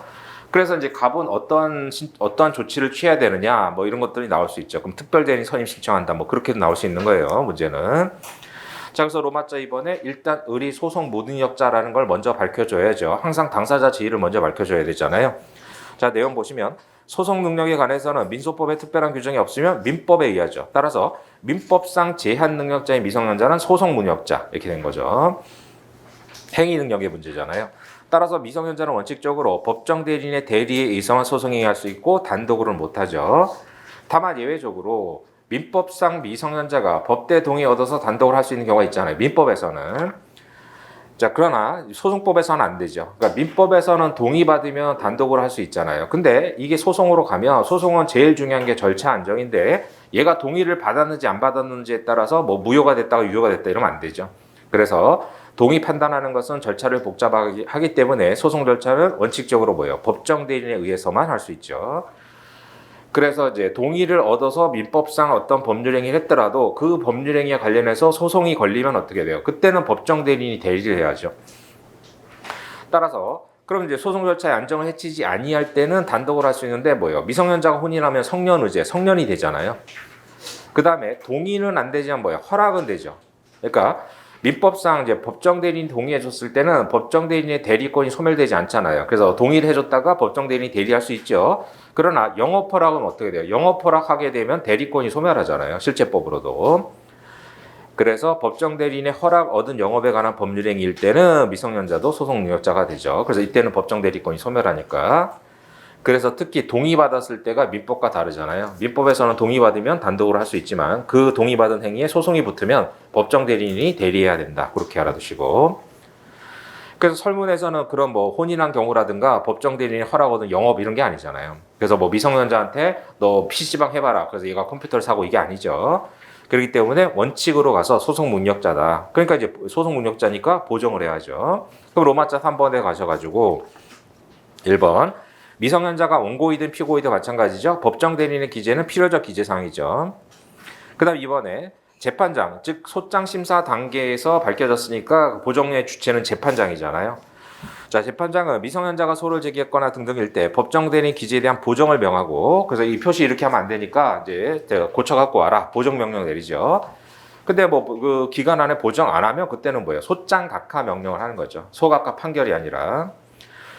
그래서 이제 갑은 어떠한 조치를 취해야 되느냐 뭐 이런 것들이 나올 수 있죠. 그럼 특별 대리인 선임 신청한다 뭐 그렇게도 나올 수 있는 거예요. 문제는. 자, 그래서 로마자 2번에 일단 을이 소송 무능력자라는 걸 먼저 밝혀줘야죠. 항상 당사자 지위를 먼저 밝혀줘야 되잖아요. 자, 내용 보시면 소송 능력에 관해서는 민소법에 특별한 규정이 없으면 민법에 의하죠. 따라서 민법상 제한 능력자인 미성년자는 소송 무능력자 이렇게 된 거죠. 행위 능력의 문제잖아요. 따라서 미성년자는 원칙적으로 법정 대리인의 대리에 의성한 소송이 할 수 있고 단독으로는 못하죠. 다만 예외적으로 민법상 미성년자가 법대 동의 얻어서 단독을 할 수 있는 경우가 있잖아요. 민법에서는. 자, 그러나 소송법에서는 안 되죠. 그러니까 민법에서는 동의받으면 단독으로 할 수 있잖아요. 근데 이게 소송으로 가면 소송은 제일 중요한 게 절차 안정인데 얘가 동의를 받았는지 안 받았는지에 따라서 뭐 무효가 됐다가 유효가 됐다 이러면 안 되죠. 그래서 동의 판단하는 것은 절차를 복잡하게 하기 때문에 소송 절차는 원칙적으로 뭐예요? 법정 대리인에 의해서만 할 수 있죠. 그래서 이제 동의를 얻어서 민법상 어떤 법률 행위를 했더라도 그 법률 행위에 관련해서 소송이 걸리면 어떻게 돼요? 그때는 법정 대리인이 대리를 해야죠. 따라서 그럼 이제 소송 절차의 안정을 해치지 아니할 때는 단독으로 할 수 있는데 뭐예요? 미성년자가 혼인하면 성년의제, 성년이 되잖아요. 그 다음에 동의는 안 되지만 뭐예요? 허락은 되죠. 그러니까 민법상 이제 법정 대리인 동의해줬을 때는 법정 대리인의 대리권이 소멸되지 않잖아요. 그래서 동의를 해줬다가 법정 대리인이 대리할 수 있죠. 그러나 영업 허락은 어떻게 돼요? 영업 허락하게 되면 대리권이 소멸하잖아요. 실제법으로도. 그래서 법정 대리인의 허락 얻은 영업에 관한 법률 행위일 때는 미성년자도 소송 능력자가 되죠. 그래서 이때는 법정 대리권이 소멸하니까. 그래서 특히 동의받았을 때가 민법과 다르잖아요. 민법에서는 동의받으면 단독으로 할 수 있지만 그 동의받은 행위에 소송이 붙으면 법정 대리인이 대리해야 된다. 그렇게 알아두시고. 그래서 설문에서는 그런 뭐 혼인한 경우라든가 법정 대리인이 허락 얻은 영업 이런 게 아니잖아요. 그래서 뭐 미성년자한테 너 PC방 해봐라. 그래서 얘가 컴퓨터를 사고 이게 아니죠. 그렇기 때문에 원칙으로 가서 소송 능력자다. 그러니까 이제 소송 능력자니까 보정을 해야죠. 그럼 로마자 3번에 가셔가지고 1번 미성년자가 원고이든 피고이든 마찬가지죠. 법정 대리인의 기재는 필요적 기재사항이죠. 그 다음 2번에 재판장, 즉 소장 심사 단계에서 밝혀졌으니까 보정의 주체는 재판장이잖아요. 자, 재판장은 미성년자가 소를 제기했거나 등등일 때 법정 대리인 기재에 대한 보정을 명하고, 그래서 이 표시 이렇게 하면 안 되니까 이제 고쳐갖고 와라. 보정 명령 내리죠. 근데 뭐 그 기간 안에 보정 안 하면 그때는 뭐예요? 소장 각하 명령을 하는 거죠. 소각하 판결이 아니라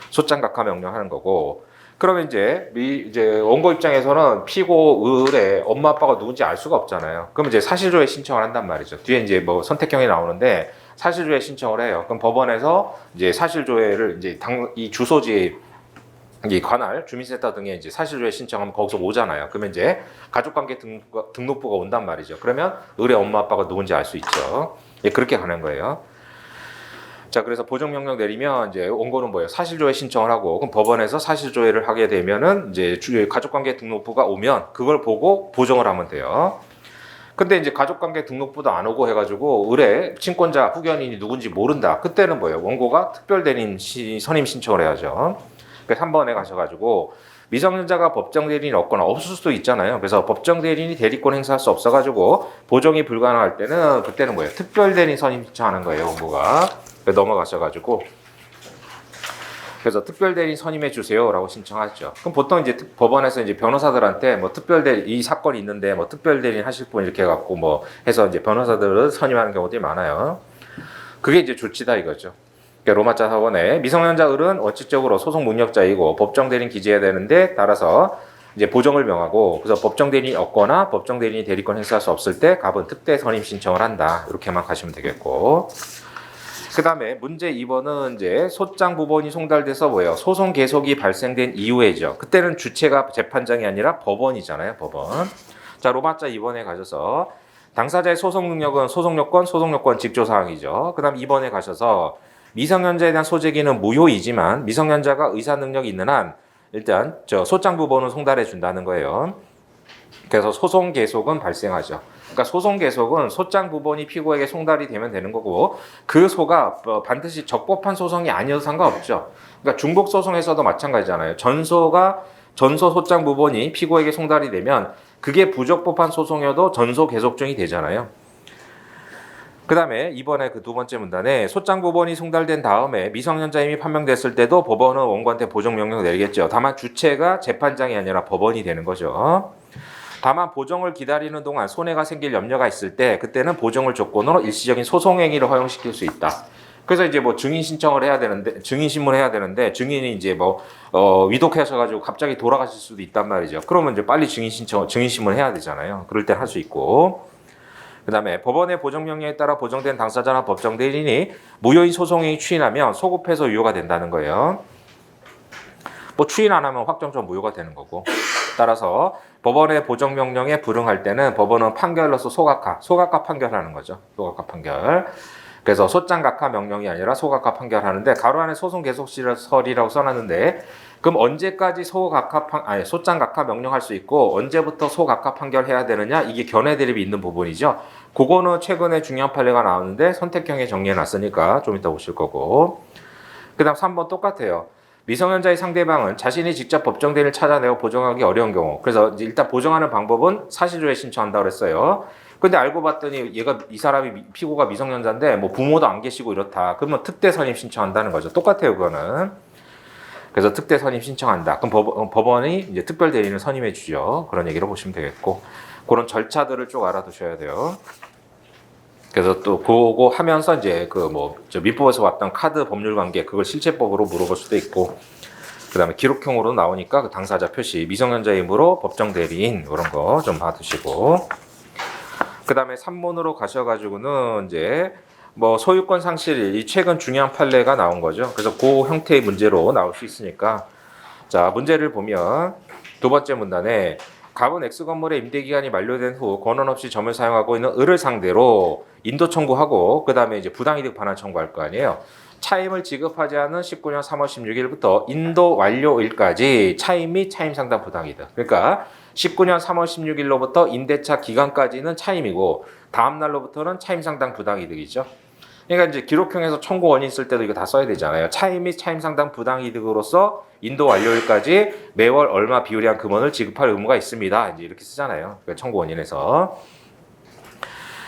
소장 각하 명령하는 거고. 그러면 이제 원고 입장에서는 피고 을의 엄마 아빠가 누군지 알 수가 없잖아요. 그럼 이제 사실조회 신청을 한단 말이죠. 뒤에 이제 뭐 선택형이 나오는데 사실조회 신청을 해요. 그럼 법원에서 이제 사실조회를 이제 이 주소지 이 관할 주민센터 등에 이제 사실조회 신청하면 거기서 오잖아요. 그러면 이제 가족관계 등록부가 온단 말이죠. 그러면 을의 엄마 아빠가 누군지 알 수 있죠. 예, 그렇게 가는 거예요. 자, 그래서 보정명령 내리면 이제 원고는 뭐예요? 사실조회 신청을 하고, 그럼 법원에서 사실조회를 하게 되면은 이제 가족관계 등록부가 오면 그걸 보고 보정을 하면 돼요. 근데 이제 가족관계 등록부도 안 오고 해가지고 을의 친권자 후견인이 누군지 모른다. 그때는 뭐예요? 원고가 특별대리인 선임 신청을 해야죠. 그래서 3번에 가셔가지고 미성년자가 법정 대리인이 없거나 없을 수도 있잖아요. 그래서 법정 대리인이 대리권 행사할 수 없어가지고 보정이 불가능할 때는 그때는 뭐예요? 특별대리인 선임 신청하는 거예요, 원고가. 넘어가셔가지고 그래서 특별대리인 선임해 주세요라고 신청하죠. 그럼 보통 이제 법원에서 이제 변호사들한테 뭐 특별대리 이 사건이 있는데 뭐 특별대리인 하실 분 이렇게 해갖고 뭐 해서 이제 변호사들을 선임하는 경우들이 많아요. 그게 이제 조치다 이거죠. 그러니까 로마자 4번에 미성년자 을은 원칙적으로 소송 능력자이고 법정 대리인 기재해야 되는데 따라서 이제 보정을 명하고 그래서 법정 대리인이 없거나 법정 대리인이 대리권 행사할 수 없을 때 갑은 특대 선임 신청을 한다. 이렇게만 가시면 되겠고. 그 다음에 문제 2번은 이제 소장 부본이 송달돼서 뭐예요? 소송 계속이 발생된 이후에죠. 그때는 주체가 재판장이 아니라 법원이잖아요. 법원. 자, 로마자 2번에 가셔서 당사자의 소송 능력은 소송요건 직조사항이죠. 그 다음 2번에 가셔서 미성년자에 대한 소재기는 무효이지만 미성년자가 의사 능력이 있는 한 일단 소장 부본은 송달해 준다는 거예요. 그래서 소송 계속은 발생하죠. 그러니까 소송 계속은 소장 부본이 피고에게 송달이 되면 되는 거고 그 소가 반드시 적법한 소송이 아니어도 상관없죠. 그러니까 중복 소송에서도 마찬가지잖아요. 전소 소장 부본이 피고에게 송달이 되면 그게 부적법한 소송이어도 전소 계속중이 되잖아요. 그 다음에 이번에 그 두 번째 문단에 소장 부본이 송달된 다음에 미성년자임이 판명됐을 때도 법원은 원고한테 보정 명령 내리겠죠. 다만 주체가 재판장이 아니라 법원이 되는 거죠. 다만 보정을 기다리는 동안 손해가 생길 염려가 있을 때 그때는 보정을 조건으로 일시적인 소송 행위를 허용시킬 수 있다. 그래서 이제 뭐 증인 신청을 해야 되는데 증인 신문을 해야 되는데 증인이 이제 뭐 위독하셔가지고 갑자기 돌아가실 수도 있단 말이죠. 그러면 이제 빨리 증인 신문을 해야 되잖아요. 그럴 땐 할 수 있고. 그다음에 법원의 보정 명령에 따라 보정된 당사자나 법정 대리인이 무효인 소송행위 추인하면 소급해서 유효가 된다는 거예요. 뭐 추인 안 하면 확정적 무효가 되는 거고. 따라서 법원의 보정 명령에 불응할 때는 법원은 판결로서 소각하 판결하는 거죠. 소각하 판결. 그래서 소장각하 명령이 아니라 소각하 판결하는데 가로 안에 소송 계속설이라고 써놨는데 그럼 언제까지 소장각하 명령할 수 있고 언제부터 소각하 판결해야 되느냐 이게 견해 대립이 있는 부분이죠. 그거는 최근에 중요한 판례가 나왔는데 선택형에 정리해놨으니까 좀 이따 보실 거고 그 다음 3번 똑같아요. 미성년자의 상대방은 자신이 직접 법정 대리를 찾아내고 보정하기 어려운 경우 그래서 이제 일단 보정하는 방법은 사실조회 신청한다고 그랬어요. 근데 알고 봤더니 이 사람이 피고가 미성년자인데 뭐 부모도 안 계시고 이렇다. 그러면 특대 선임 신청한다는 거죠. 똑같아요, 그거는. 그래서 특대 선임 신청한다. 그럼 법원이 이제 특별 대리인을 선임해 주죠. 그런 얘기로 보시면 되겠고 그런 절차들을 쭉 알아두셔야 돼요. 그래서 또 그거 하면서 이제 저 민법에서 왔던 카드 법률 관계 그걸 실체법으로 물어볼 수도 있고 그다음에 기록형으로 나오니까 그 당사자 표시 미성년자이므로 법정 대리인 이런 거 좀 봐두시고 그다음에 3문으로 가셔가지고는 이제 뭐 소유권 상실 이 최근 중요한 판례가 나온 거죠. 그래서 그 형태의 문제로 나올 수 있으니까 자 문제를 보면 두 번째 문단에 갑은 X건물의 임대기간이 만료된 후 권한 없이 점을 사용하고 있는 을을 상대로 인도 청구하고 그 다음에 이제 부당이득 반환 청구할 거 아니에요. 차임을 지급하지 않은 19년 3월 16일부터 인도 완료일까지 차임 및 차임 상당 부당이득. 그러니까 19년 3월 16일로부터 임대차 기간까지는 차임이고 다음 날로부터는 차임 상당 부당이득이죠. 그러니까 이제 기록형에서 청구 원인 쓸 때도 이거 다 써야 되잖아요. 차임 및 차임 상당 부당이득으로서 인도 완료일까지 매월 얼마 비율이한 금원을 지급할 의무가 있습니다. 이제 이렇게 쓰잖아요. 그러니까 청구 원인에서.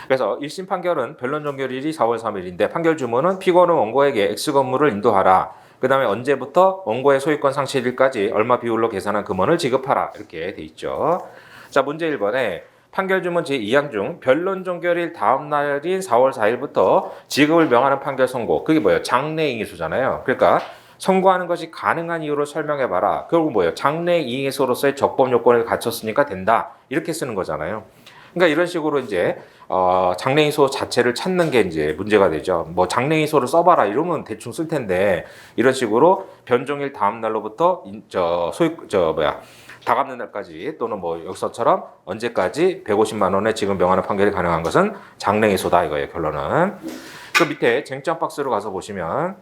그래서 1심 판결은 변론 종결일이 4월 3일인데 판결 주문은 피고는 원고에게 X 건물을 인도하라. 그 다음에 언제부터 원고의 소유권 상실일까지 얼마 비율로 계산한 금원을 지급하라. 이렇게 돼 있죠. 자, 문제 1번에 판결 주문 제2항 중 변론 종결일 다음 날인 4월 4일부터 지급을 명하는 판결 선고. 그게 뭐예요? 장래잉의소잖아요. 그러니까 선고하는 것이 가능한 이유를 설명해봐라. 결국 뭐예요? 장래잉의소로서의 적법 요건을 갖췄으니까 된다. 이렇게 쓰는 거잖아요. 그러니까 이런 식으로 이제 장래잉의소 자체를 찾는 게 이제 문제가 되죠. 뭐 장래잉의소를 써봐라 이러면 대충 쓸 텐데 이런 식으로 변종일 다음 날로부터 다 갚는 날까지 또는 뭐 여기서처럼 언제까지 150만 원에 지금 명하는 판결이 가능한 것은 장래잉의소다 이거예요. 결론은. 그 밑에 쟁점 박스로 가서 보시면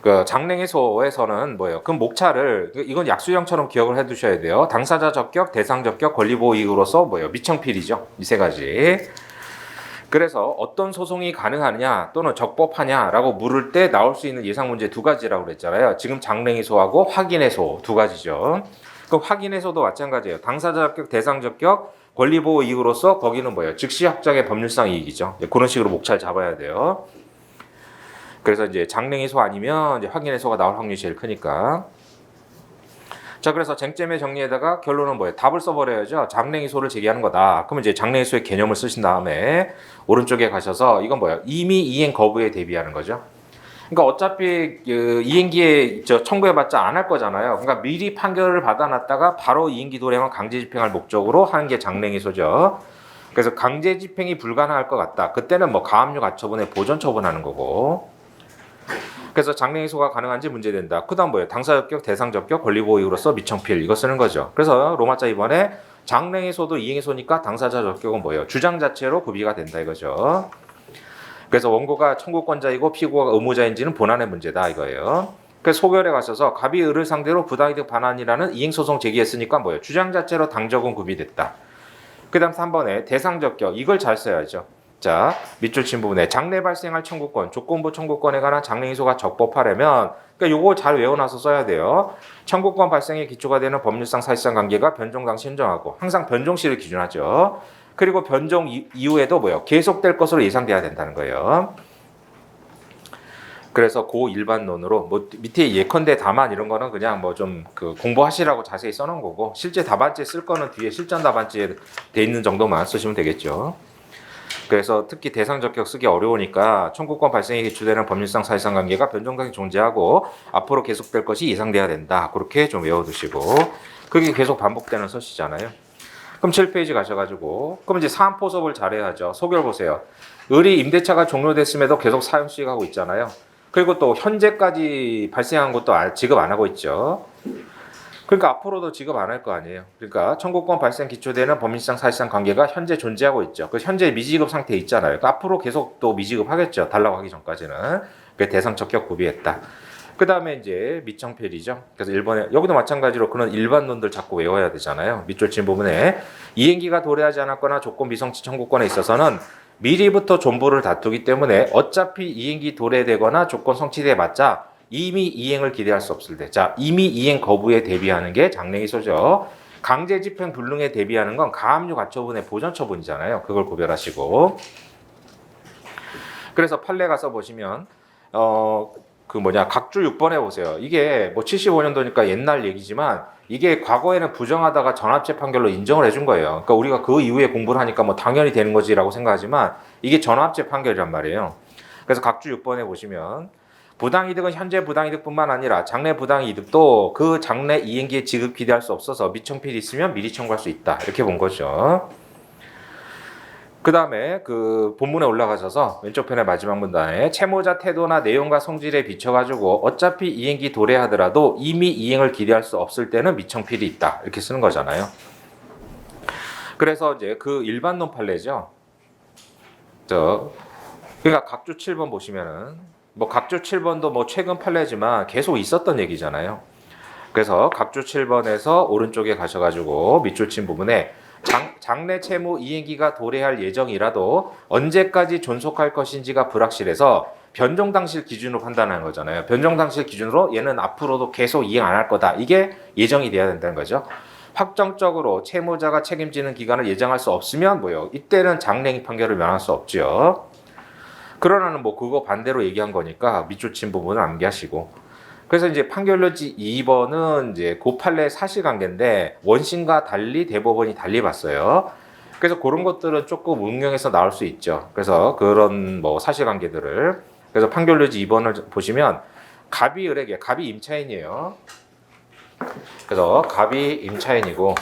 그 장래잉의소에서는 뭐예요? 그 목차를 이건 약수형처럼 기억을 해두셔야 돼요. 당사자 적격, 대상 적격, 권리보호 이익으로서 뭐예요? 미청필이죠. 이 세 가지. 그래서 어떤 소송이 가능하냐 또는 적법하냐라고 물을 때 나올 수 있는 예상 문제 두 가지라고 그랬잖아요. 지금 장래잉의소하고 확인의소 두 가지죠. 그 확인의소도 마찬가지예요. 당사자 적격, 대상 적격, 권리보호 이익으로서 거기는 뭐예요? 즉시 확정의 법률상 이익이죠. 그런 식으로 목차를 잡아야 돼요. 그래서 이제 장래잉의소 아니면 이제 확인의소가 나올 확률이 제일 크니까. 자, 그래서 쟁점의 정리에다가 결론은 뭐예요? 답을 써버려야죠. 장래잉의소를 제기하는 거다. 그러면 이제 장래잉의소의 개념을 쓰신 다음에 오른쪽에 가셔서 이건 뭐예요? 이미 이행 거부에 대비하는 거죠. 그러니까 어차피 이행기에 청구해봤자 안 할 거잖아요. 그러니까 미리 판결을 받아놨다가 바로 이행기 도래하면 강제 집행할 목적으로 하는 게 장래잉의소죠. 그래서 강제 집행이 불가능할 것 같다. 그때는 뭐 가압류 가처분에 보전 처분하는 거고. 그래서 장래잉의소가 가능한지 문제된다. 그 다음 뭐예요? 당사 적격, 대상 적격, 권리보호 이익으로서 미청필 이거 쓰는 거죠. 그래서 로마자 2번에 장래잉의소도 이행의소니까 당사자 적격은 뭐예요? 주장 자체로 구비가 된다 이거죠. 그래서 원고가 청구권자이고 피고가 의무자인지는 본안의 문제다 이거예요. 그래서 소결에 가셔서 갑이 을을 상대로 부당이득 반환이라는 이행소송 제기했으니까 뭐예요? 주장 자체로 당적은 구비됐다. 그 다음 3번에 대상 적격 이걸 잘 써야죠. 자, 밑줄 친 부분에 장래 발생할 청구권, 조건부 청구권에 관한 장래잉의소가 적법하려면 그러니까 요거 잘 외워놔서 써야 돼요. 청구권 발생에 기초가 되는 법률상 사실상 관계가 변종 당시 인정하고 항상 변종시를 기준하죠. 그리고 변종 이후에도 뭐예요? 계속될 것으로 예상돼야 된다는 거예요. 그래서 고 일반론으로 뭐 밑에 예컨대 답안 이런 거는 그냥 뭐 좀 공부하시라고 자세히 써놓은 거고 실제 답안지에 쓸 거는 뒤에 실전 답안지에 돼 있는 정도만 쓰시면 되겠죠. 그래서 특히 대상 적격 쓰기 어려우니까 청구권 발생에 기초되는 법률상 사실상 관계가 변종당시 존재하고 앞으로 계속될 것이 예상돼야 된다. 그렇게 좀 외워두시고 그게 계속 반복되는 서시잖아요. 그럼 7페이지 가셔가지고 그럼 이제 사안포섭을 잘해야죠. 소결 보세요. 을이 임대차가 종료됐음에도 계속 사용 수익하고 있잖아요. 그리고 또 현재까지 발생한 것도 지급 안 하고 있죠. 그러니까 앞으로도 지급 안 할 거 아니에요. 그러니까 청구권 발생 기초되는 법인시장 사실상 관계가 현재 존재하고 있죠. 그 현재 미지급 상태에 있잖아요. 그러니까 앞으로 계속 또 미지급하겠죠. 달라고 하기 전까지는. 그 대상 적격 구비했다. 그 다음에 이제 미청필이죠. 그래서 일본에 여기도 마찬가지로 그런 일반론들 자꾸 외워야 되잖아요. 밑줄 친 부분에 이행기가 도래하지 않았거나 조건 미성치 청구권에 있어서는 미리부터 존부를 다투기 때문에 어차피 이행기 도래되거나 조건 성취돼봤자 이미 이행을 기대할 수 없을 때, 자 이미 이행 거부에 대비하는 게 장래기소죠. 강제 집행 불능에 대비하는 건 가압류 가처분의 보전 처분이잖아요. 그걸 구별하시고. 그래서 판례 가서 보시면 각주 6번에 보세요. 이게 뭐 75년도니까 옛날 얘기지만 이게 과거에는 부정하다가 전합제 판결로 인정을 해준 거예요. 그러니까 우리가 그 이후에 공부를 하니까 뭐 당연히 되는 거지라고 생각하지만 이게 전합제 판결이란 말이에요. 그래서 각주 6번에 보시면 부당이득은 현재 부당이득뿐만 아니라 장래 부당이득도 그 장래 이행기에 지급 기대할 수 없어서 미청필이 있으면 미리 청구할 수 있다. 이렇게 본 거죠. 그 다음에 그 본문에 올라가셔서 왼쪽 편의 마지막 문단에 채무자 태도나 내용과 성질에 비춰가지고 어차피 이행기 도래하더라도 이미 이행을 기대할 수 없을 때는 미청필이 있다. 이렇게 쓰는 거잖아요. 그래서 이제 그 일반론 판례죠. 그러니까 각주 7번 보시면은 뭐 각주 7번도 뭐 최근 판례지만 계속 있었던 얘기잖아요. 그래서 각주 7번에서 오른쪽에 가셔가지고 밑줄 친 부분에 장래 채무 이행기가 도래할 예정이라도 언제까지 존속할 것인지가 불확실해서 변종당실 기준으로 판단하는 거잖아요. 변종당실 기준으로 얘는 앞으로도 계속 이행 안 할 거다. 이게 예정이 돼야 된다는 거죠. 확정적으로 채무자가 책임지는 기간을 예정할 수 없으면 뭐요? 이때는 장래행위 판결을 면할 수 없죠. 그러나는 뭐 그거 반대로 얘기한 거니까 밑줄 친 부분은 암기하시고. 그래서 이제 판결료지 2번은 이제 그 판례 사실관계인데 원심과 달리 대법원이 달리 봤어요. 그래서 그런 것들은 조금 응용해서 나올 수 있죠. 그래서 그런 뭐 사실관계들을. 그래서 판결료지 2번을 보시면 갑이 을에게, 갑이 임차인이에요. 그래서 갑이 임차인이고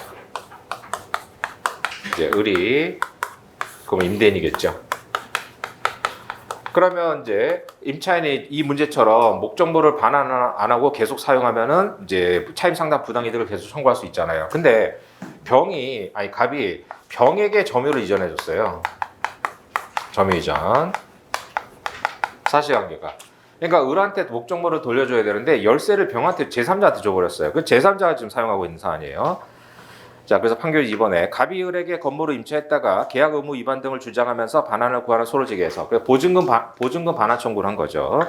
이제 을이 그럼 임대인이겠죠. 그러면 이제 임차인이 이 문제처럼 목적물을 반환 안 하고 계속 사용하면은 이제 차임 상당 부당이득을 계속 청구할 수 있잖아요. 근데 갑이 병에게 점유를 이전해 줬어요. 점유 이전. 사실관계가. 그러니까 을한테 목적물을 돌려줘야 되는데 열쇠를 병한테 제3자한테 줘버렸어요. 그 제3자가 지금 사용하고 있는 사안이에요. 자, 그래서 판결 2번에 갑이 을에게 건물을 임차했다가 계약 의무 위반 등을 주장하면서 반환을 구하는 소를 제기해서 보증금 반환 청구를 한 거죠.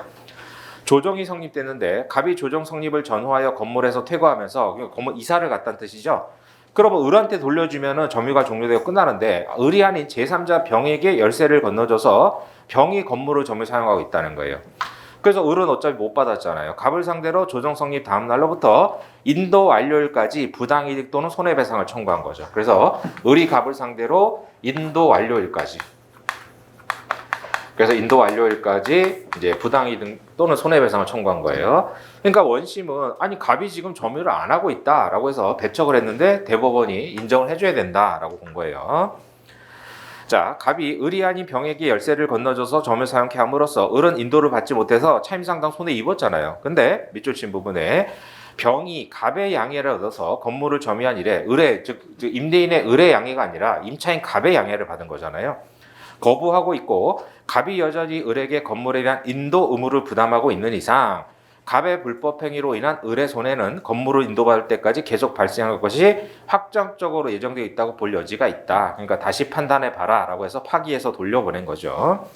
조정이 성립됐는데 갑이 조정 성립을 전후하여 건물에서 퇴거하면서 건물 이사를 갔다는 뜻이죠. 그러면 을한테 돌려주면은 점유가 종료되고 끝나는데 을이 아닌 제3자 병에게 열쇠를 건너줘서 병이 건물을 점유 사용하고 있다는 거예요. 그래서 을은 어차피 못 받았잖아요. 갑을 상대로 조정 성립 다음 날로부터 인도 완료일까지 부당이득 또는 손해배상을 청구한 거죠. 그래서 을이 갑을 상대로 인도 완료일까지. 그래서 인도 완료일까지 이제 부당이득 또는 손해배상을 청구한 거예요. 그러니까 원심은 아니 갑이 지금 점유를 안 하고 있다라고 해서 배척을 했는데 대법원이 인정을 해줘야 된다라고 본 거예요. 자, 갑이 을이 아닌 병에게 열쇠를 건너줘서 점을 사용케 함으로써 을은 인도를 받지 못해서 차임상당 손해 입었잖아요. 근데 밑줄 친 부분에 병이 갑의 양해를 얻어서 건물을 점유한 이래 즉 임대인의 을의 양해가 아니라 임차인 갑의 양해를 받은 거잖아요. 거부하고 있고 갑이 여전히 을에게 건물에 대한 인도 의무를 부담하고 있는 이상 갑의 불법 행위로 인한 을의 손해는 건물을 인도받을 때까지 계속 발생할 것이 확정적으로 예정되어 있다고 볼 여지가 있다. 그러니까 다시 판단해 봐라 라고 해서 파기해서 돌려보낸 거죠.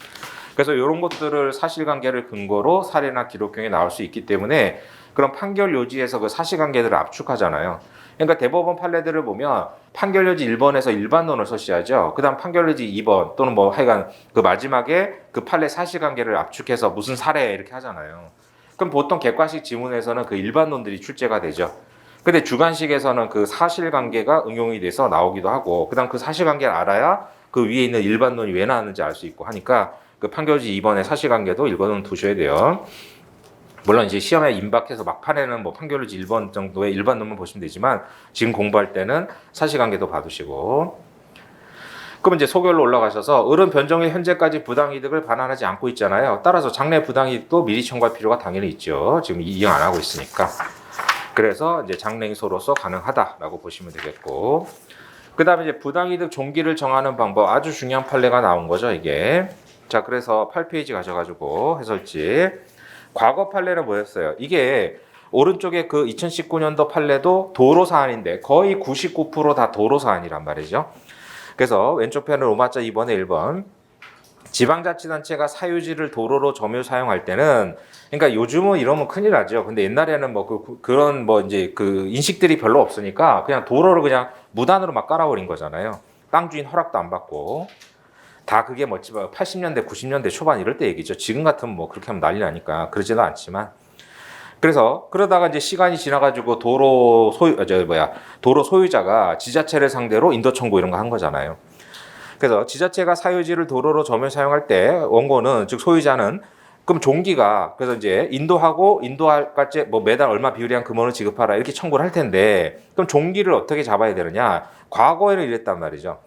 그래서 이런 것들을 사실관계를 근거로 사례나 기록경에 나올 수 있기 때문에 그런 판결 요지에서 그 사실관계들을 압축하잖아요. 그러니까 대법원 판례들을 보면 판결 요지 1번에서 일반론을 서시하죠. 그 다음 판결 요지 2번 또는 뭐 하여간 그 마지막에 그 판례 사실관계를 압축해서 무슨 사례 이렇게 하잖아요. 그럼 보통 객관식 지문에서는 그 일반론들이 출제가 되죠. 근데 주관식에서는 그 사실관계가 응용이 돼서 나오기도 하고 그다음 그 사실관계를 알아야 그 위에 있는 일반론이 왜 나왔는지 알 수 있고 하니까 그 판결지 2번의 사실관계도 읽어놓은 두셔야 돼요. 물론 이제 시험에 임박해서 막판에는 뭐 판결지 1번 정도의 일반론만 보시면 되지만 지금 공부할 때는 사실관계도 봐두시고. 그럼 이제 소결로 올라가셔서 을은 변정일 현재까지 부당이득을 반환하지 않고 있잖아요. 따라서 장래 부당이득도 미리 청구할 필요가 당연히 있죠. 지금 이행 안 하고 있으니까. 그래서 이제 장래인소로서 가능하다라고 보시면 되겠고, 그 다음에 이제 부당이득 종기를 정하는 방법, 아주 중요한 판례가 나온 거죠, 이게. 자, 그래서 8페이지 가셔가지고 해설지. 과거 판례는 뭐였어요? 이게 오른쪽에 그 2019년도 판례도 도로 사안인데 거의 99%다 도로 사안이란 말이죠. 그래서 왼쪽 편은 5마자 2번에 1번. 지방자치단체가 사유지를 도로로 점유 사용할 때는, 그러니까 요즘은 이러면 큰일 나죠. 근데 옛날에는 뭐 그런 뭐 이제 그 인식들이 별로 없으니까 그냥 도로를 그냥 무단으로 막 깔아버린 거잖아요. 땅 주인 허락도 안 받고. 다 그게 뭐 80년대, 90년대 초반 이럴 때 얘기죠. 지금 같으면 뭐 그렇게 하면 난리 나니까 그러지도 않지만. 그래서 그러다가 이제 시간이 지나가지고 도로 소유자가 지자체를 상대로 인도 청구 이런 거 한 거잖아요. 그래서 지자체가 사유지를 도로로 점유 사용할 때 원고는 즉 소유자는 그럼 종기가 그래서 이제 인도할 값에 뭐 매달 얼마 비율의 금원을 지급하라 이렇게 청구를 할 텐데 그럼 종기를 어떻게 잡아야 되느냐? 과거에는 이랬단 말이죠.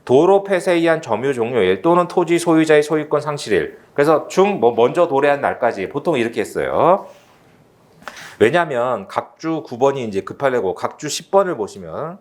도로 폐쇄에 의한 점유 종료일 또는 토지 소유자의 소유권 상실일. 그래서 먼저 도래한 날까지 보통 이렇게 했어요. 왜냐하면 각주 9번이 이제 급하려고 각주 10번을 보시면,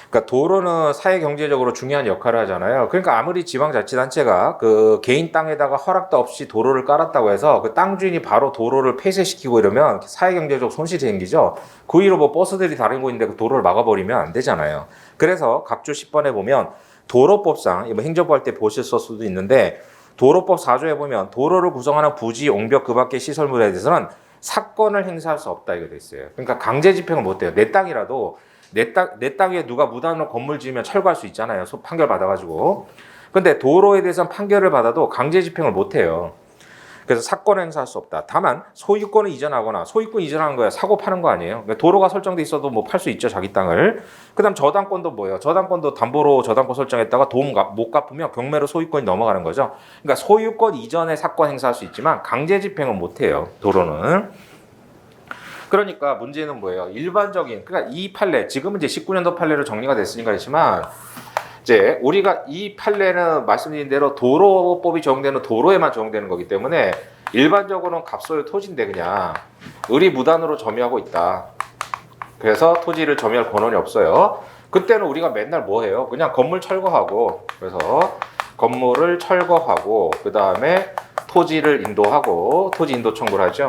그러니까 도로는 사회 경제적으로 중요한 역할을 하잖아요. 그러니까 아무리 지방자치단체가 그 개인 땅에다가 허락도 없이 도로를 깔았다고 해서 그 땅 주인이 바로 도로를 폐쇄시키고 이러면 사회 경제적 손실이 생기죠. 그 위로 뭐 버스들이 다니고 있는데 그 도로를 막아버리면 안 되잖아요. 그래서 각주 10번에 보면 도로법상 뭐 행정부 할 때 보실 수도 있는데 도로법 4조에 보면 도로를 구성하는 부지, 옹벽 그 밖의 시설물에 대해서는 사건을 행사할 수 없다 이거 돼 있어요. 그러니까 강제 집행을 못 해요. 내 땅이라도 내 땅에 누가 무단으로 건물 지으면 철거할 수 있잖아요. 판결 받아가지고. 근데 도로에 대해서는 판결을 받아도 강제 집행을 못 해요. 그래서 사건을 행사할 수 없다. 다만 소유권을 이전하거나 소유권 이전하는 거야 사고 파는 거 아니에요. 그러니까 도로가 설정돼 있어도 뭐 팔 수 있죠 자기 땅을. 그다음 저당권도 뭐예요? 저당권도 담보로 저당권 설정했다가 돈 못 갚으면 경매로 소유권이 넘어가는 거죠. 그러니까 소유권 이전에 사건 행사할 수 있지만 강제 집행은 못 해요. 도로는. 그러니까 문제는 뭐예요? 일반적인, 그러니까 이 판례, 지금은 이제 19년도 판례로 정리가 됐으니까 그렇지만, 이제 우리가 이 판례는 말씀드린 대로 도로법이 적용되는 도로에만 적용되는 거기 때문에 일반적으로는 갑소유 토지인데 그냥 을이 무단으로 점유하고 있다. 그래서 토지를 점유할 권한이 없어요. 그때는 우리가 맨날 뭐 해요? 그냥 건물 철거하고, 그래서 건물을 철거하고, 그 다음에 토지를 인도하고, 토지 인도 청구를 하죠.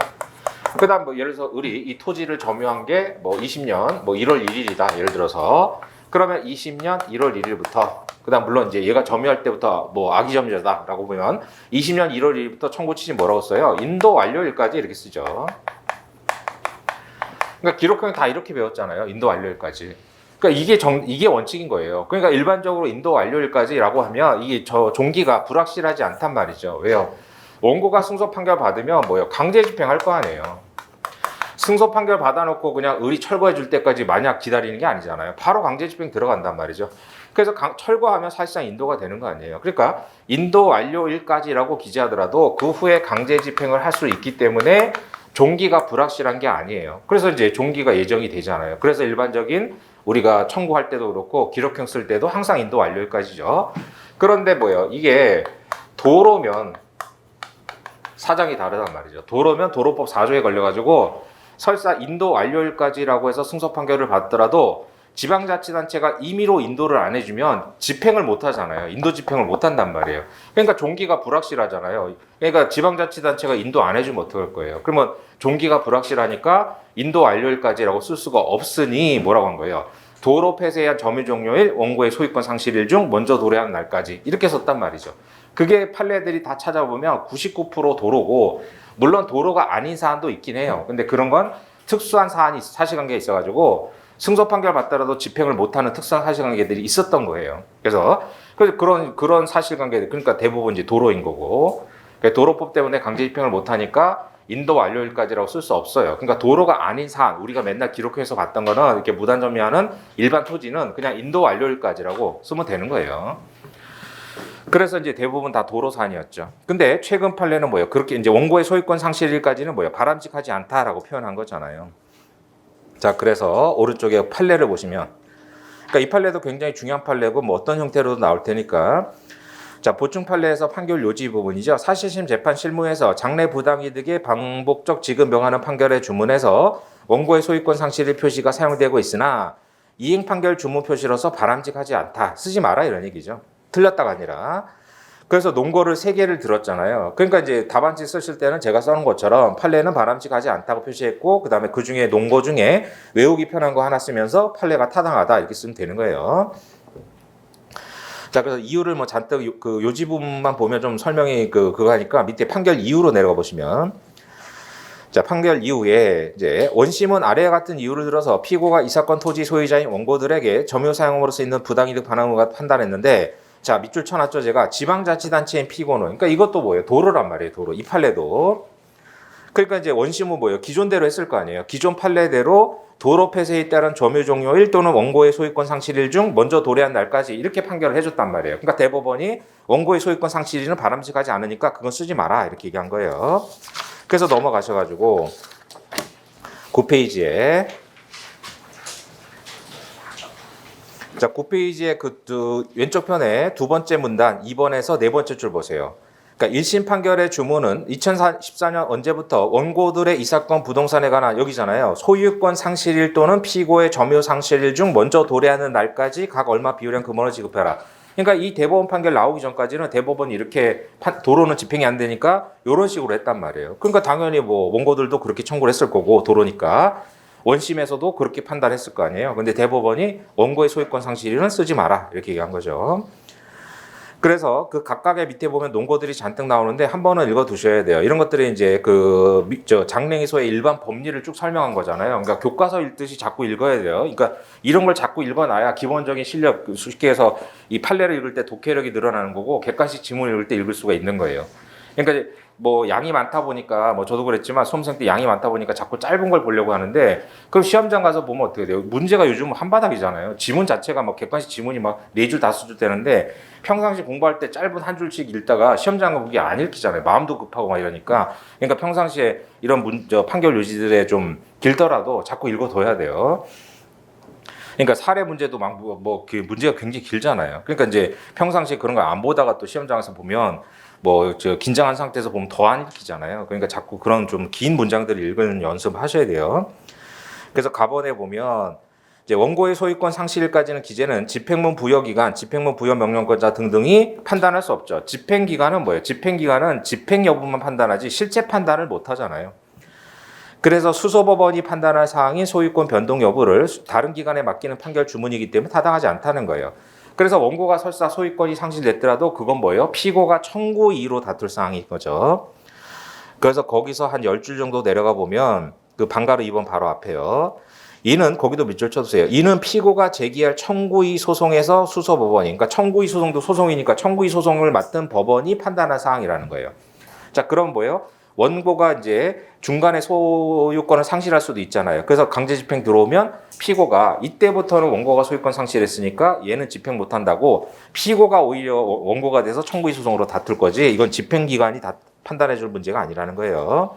그 다음 뭐 예를 들어서 을이 이 토지를 점유한 게 뭐 20년 뭐 1월 1일이다 예를 들어서 그러면 20년 1월 1일부터 그 다음 물론 이제 얘가 점유할 때부터 뭐 악의 점유자다 라고 보면 20년 1월 1일부터 청구 취지 뭐라고 써요? 인도 완료일까지 이렇게 쓰죠. 그러니까 기록형이 다 이렇게 배웠잖아요. 인도 완료일까지. 그러니까 이게 원칙인 거예요. 그러니까 일반적으로 인도 완료일까지라고 하면 이게 종기가 불확실하지 않단 말이죠. 왜요? 원고가 승소 판결 받으면 뭐예요? 강제 집행할 거 아니에요. 승소 판결 받아놓고 그냥 을이 철거해 줄 때까지 마냥 기다리는 게 아니잖아요. 바로 강제 집행 들어간단 말이죠. 그래서 철거하면 사실상 인도가 되는 거 아니에요. 그러니까 인도 완료일까지라고 기재하더라도 그 후에 강제 집행을 할 수 있기 때문에 종기가 불확실한 게 아니에요. 그래서 이제 종기가 예정이 되잖아요. 그래서 일반적인 우리가 청구할 때도 그렇고 기록형 쓸 때도 항상 인도 완료일까지죠. 그런데 뭐예요? 이게 도로면 사정이 다르단 말이죠. 도로면 도로법 4조에 걸려가지고 설사 인도 완료일까지라고 해서 승소 판결을 받더라도 지방자치단체가 임의로 인도를 안 해주면 집행을 못 하잖아요. 인도 집행을 못 한단 말이에요. 그러니까 종기가 불확실하잖아요. 그러니까 지방자치단체가 인도 안 해주면 어떡할 거예요? 그러면 종기가 불확실하니까 인도 완료일까지라고 쓸 수가 없으니 뭐라고 한 거예요? 도로 폐쇄에 의한 점유 종료일, 원고의 소유권 상실일 중 먼저 도래한 날까지 이렇게 썼단 말이죠. 그게 판례들이 다 찾아보면 99% 도로고 물론 도로가 아닌 사안도 있긴 해요. 근데 그런 건 특수한 사안이 사실관계가 있어가지고 승소 판결 받더라도 집행을 못하는 특수한 사실관계들이 있었던 거예요. 그래서 그런 사실관계들 그러니까 대부분 이제 도로인 거고 도로법 때문에 강제 집행을 못하니까 인도 완료일까지라고 쓸 수 없어요. 그러니까 도로가 아닌 사안 우리가 맨날 기록해서 봤던 거는 이렇게 무단 점유하는 일반 토지는 그냥 인도 완료일까지라고 쓰면 되는 거예요. 그래서 이제 대부분 다 도로 사안이었죠. 근데 최근 판례는 뭐예요? 그렇게 이제 원고의 소유권 상실일까지는 뭐예요? 바람직하지 않다라고 표현한 거잖아요. 자, 그래서 오른쪽에 판례를 보시면, 그러니까 이 판례도 굉장히 중요한 판례고 뭐 어떤 형태로도 나올 테니까, 자, 보충 판례에서 판결 요지 부분이죠. 사실심 재판 실무에서 장래 부당이득의 반복적 지급 명하는 판결의 주문에서 원고의 소유권 상실의 표시가 사용되고 있으나 이행 판결 주문 표시로서 바람직하지 않다. 쓰지 마라 이런 얘기죠. 틀렸다가 아니라. 그래서 논거를 3개를 들었잖아요. 그러니까 이제 답안지 쓰실 때는 제가 써놓은 것처럼 판례는 바람직하지 않다고 표시했고 그다음에 그 중에 논거 중에 외우기 편한 거 하나 쓰면서 판례가 타당하다 이렇게 쓰면 되는 거예요. 자, 그래서 이유를 뭐 잔뜩 그 요지 부분만 보면 좀 설명이 그거 하니까 밑에 판결 이유로 내려가 보시면 자, 판결 이후에 이제 원심은 아래와 같은 이유를 들어서 피고가 이 사건 토지 소유자인 원고들에게 점유 사용으로서 있는 부당이득 반응을 판단했는데 자, 밑줄 쳐놨죠 제가 지방자치단체인 피고는 그러니까 이것도 뭐예요? 도로란 말이에요. 도로. 이 판례도 그러니까 이제 원심은 뭐예요? 기존대로 했을 거 아니에요. 기존 판례대로 도로 폐쇄에 따른 점유 종료일 또는 원고의 소유권 상실일 중 먼저 도래한 날까지 이렇게 판결을 해줬단 말이에요. 그러니까 대법원이 원고의 소유권 상실일은 바람직하지 않으니까 그건 쓰지 마라 이렇게 얘기한 거예요. 그래서 넘어가셔가지고 9페이지에 자 9페이지에 그 왼쪽 편에 두 번째 문단 2번에서 네 번째 줄 보세요. 그러니까 1심 판결의 주문은 2014년 언제부터 원고들의 이 사건 부동산에 관한 여기잖아요. 소유권 상실일 또는 피고의 점유 상실일 중 먼저 도래하는 날까지 각 얼마 비율형 금원을 지급해라. 그러니까 이 대법원 판결 나오기 전까지는 대법원이 이렇게 도로는 집행이 안 되니까 이런 식으로 했단 말이에요. 그러니까 당연히 뭐 원고들도 그렇게 청구를 했을 거고 도로니까 원심에서도 그렇게 판단했을 거 아니에요. 근데 대법원이 원고의 소유권 상실일은 쓰지 마라 이렇게 얘기한 거죠. 그래서 그 각각의 밑에 보면 논거들이 잔뜩 나오는데 한 번은 읽어 두셔야 돼요. 이런 것들이 이제 장랭이소의 일반 법리를 쭉 설명한 거잖아요. 그러니까 교과서 읽듯이 자꾸 읽어야 돼요. 그러니까 이런 걸 자꾸 읽어놔야 기본적인 실력, 쉽게 해서 이 판례를 읽을 때 독해력이 늘어나는 거고 객관식 지문을 읽을 때 읽을 수가 있는 거예요. 그러니까 뭐 양이 많다 보니까 뭐 저도 그랬지만 수험생 때 양이 많다 보니까 자꾸 짧은 걸 보려고 하는데 그럼 시험장 가서 보면 어떻게 돼요? 문제가 요즘 한바닥이잖아요. 지문 자체가 뭐 객관식 지문이 막 4줄 5줄 되는데 평상시 공부할 때 짧은 한 줄씩 읽다가 시험장 가보기 안 읽히잖아요. 마음도 급하고 막 이러니까. 그러니까 평상시에 이런 판결 요지들에 좀 길더라도 자꾸 읽어둬야 돼요. 그러니까 사례 문제도 막 그 문제가 굉장히 길잖아요. 그러니까 이제 평상시에 그런 거 안 보다가 또 시험장에서 보면 긴장한 상태에서 보면 더 안 읽히잖아요. 그러니까 자꾸 그런 좀 긴 문장들을 읽는 연습하셔야 돼요. 그래서 가번에 보면 이제 원고의 소유권 상실일까지는 기재는 집행문 부여기간, 집행문 부여 명령권자 등등이 판단할 수 없죠. 집행기간은 뭐예요? 집행기간은 집행 여부만 판단하지 실제 판단을 못 하잖아요. 그래서 수소법원이 판단할 사항인 소유권 변동 여부를 다른 기관에 맡기는 판결 주문이기 때문에 타당하지 않다는 거예요. 그래서 원고가 설사 소유권이 상실됐더라도 그건 뭐예요? 피고가 청구 이의로 다툴 사항인 거죠. 그래서 거기서 한 10줄 정도 내려가 보면 그 방가루 2번 바로 앞에요. 이는 거기도 밑줄 쳐주세요. 이는 피고가 제기할 청구이의 소송에서 수소법원이 그러니까 청구이의 소송도 소송이니까 청구이의 소송을 맡은 법원이 판단할 사항이라는 거예요. 자, 그럼 뭐예요? 원고가 이제 중간에 소유권을 상실할 수도 있잖아요. 그래서 강제 집행 들어오면 피고가 이때부터는 원고가 소유권 상실했으니까 얘는 집행 못 한다고 피고가 오히려 원고가 돼서 청구이의 소송으로 다툴 거지 이건 집행기관이 다 판단해 줄 문제가 아니라는 거예요.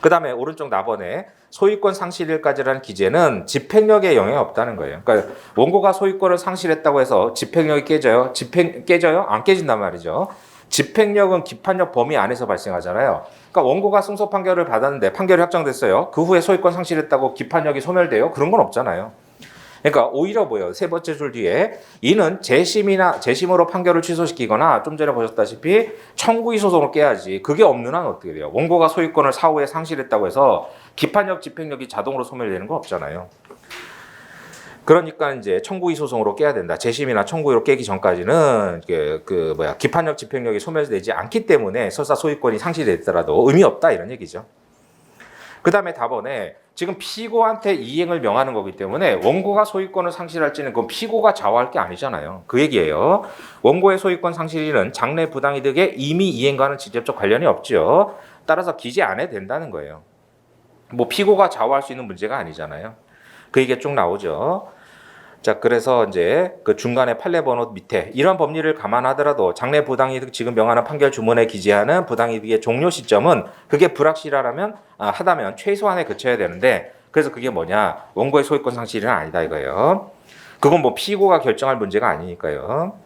그 다음에 오른쪽 나번에 소유권 상실일까지라는 기재는 집행력에 영향이 없다는 거예요. 그러니까 원고가 소유권을 상실했다고 해서 집행력이 깨져요? 깨져요? 안 깨진단 말이죠. 집행력은 기판력 범위 안에서 발생하잖아요. 그러니까 원고가 승소 판결을 받았는데 판결이 확정됐어요. 그 후에 소유권 상실했다고 기판력이 소멸돼요? 그런 건 없잖아요. 그러니까 오히려 뭐예요? 세 번째 줄 뒤에 이는 재심으로 판결을 취소시키거나 좀 전에 보셨다시피 청구이의 소송을 깨야지. 그게 없는 한 어떻게 돼요? 원고가 소유권을 사후에 상실했다고 해서 기판력, 집행력이 자동으로 소멸되는 건 없잖아요. 그러니까 이제 청구이의 소송으로 깨야 된다. 재심이나 청구이로 깨기 전까지는 기판력, 집행력이 소멸되지 않기 때문에 설사 소유권이 상실됐더라도 의미 없다 이런 얘기죠. 그 다음에 답원에 지금 피고한테 이행을 명하는 거기 때문에 원고가 소유권을 상실할지는 그건 피고가 좌우할 게 아니잖아요. 그 얘기예요. 원고의 소유권 상실일은 장래 부당이득의 이미 이행과는 직접적 관련이 없죠. 따라서 기재 안 해도 된다는 거예요. 뭐 피고가 좌우할 수 있는 문제가 아니잖아요. 그 얘기가 쭉 나오죠. 자, 그래서 이제 그 중간에 판례 번호 밑에 이런 법리를 감안하더라도 장래 부당이득 지금 명하는 판결 주문에 기재하는 부당이득의 종료 시점은 그게 하다면 최소한에 그쳐야 되는데 그래서 그게 뭐냐? 원고의 소유권 상실은 아니다 이거예요. 그건 뭐 피고가 결정할 문제가 아니니까요.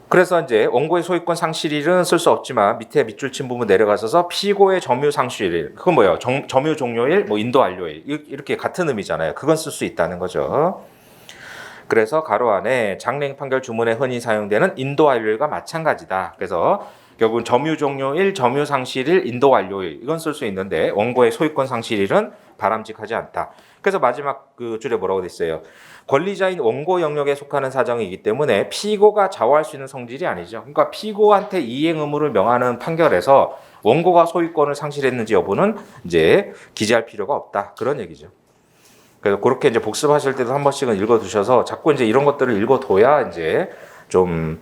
그래서 이제 원고의 소유권 상실일은 쓸 수 없지만 밑에 밑줄 친 부분 내려가셔서 피고의 점유 상실일, 그건 뭐예요? 점유 종료일, 뭐 인도 완료일 이렇게 같은 의미잖아요. 그건 쓸 수 있다는 거죠. 그래서 가로 안에 장래행 판결 주문에 흔히 사용되는 인도 완료일과 마찬가지다. 그래서 결국은 점유 종료일, 점유 상실일, 인도 완료일 이건 쓸 수 있는데 원고의 소유권 상실일은 바람직하지 않다. 그래서 마지막 그 줄에 뭐라고 돼 있어요? 권리자인 원고 영역에 속하는 사정이기 때문에 피고가 좌우할 수 있는 성질이 아니죠. 그러니까 피고한테 이행 의무를 명하는 판결에서 원고가 소유권을 상실했는지 여부는 이제 기재할 필요가 없다. 그런 얘기죠. 그래서 그렇게 이제 복습하실 때도 한 번씩은 읽어두셔서 자꾸 이제 이런 것들을 읽어둬야 이제 좀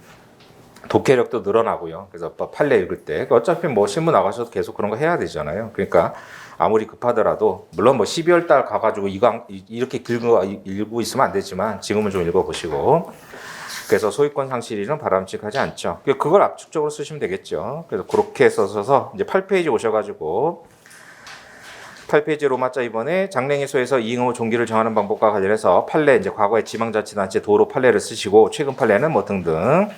독해력도 늘어나고요. 그래서 판례 읽을 때 어차피 뭐 신문 나가셔도 계속 그런 거 해야 되잖아요. 그러니까 아무리 급하더라도 물론 뭐 12월 달 가가지고 이렇게 읽고 있으면 안 되지만 지금은 좀 읽어보시고. 그래서 소유권 상실일은 바람직하지 않죠. 그걸 압축적으로 쓰시면 되겠죠. 그래서 그렇게 써서 이제 8페이지 오셔가지고 8페이지 로마자 2번에 장래행위소에서 이행의무 종기를 정하는 방법과 관련해서 판례 이제 과거의 지방자치단체 도로 판례를 쓰시고 최근 판례는 뭐 등등.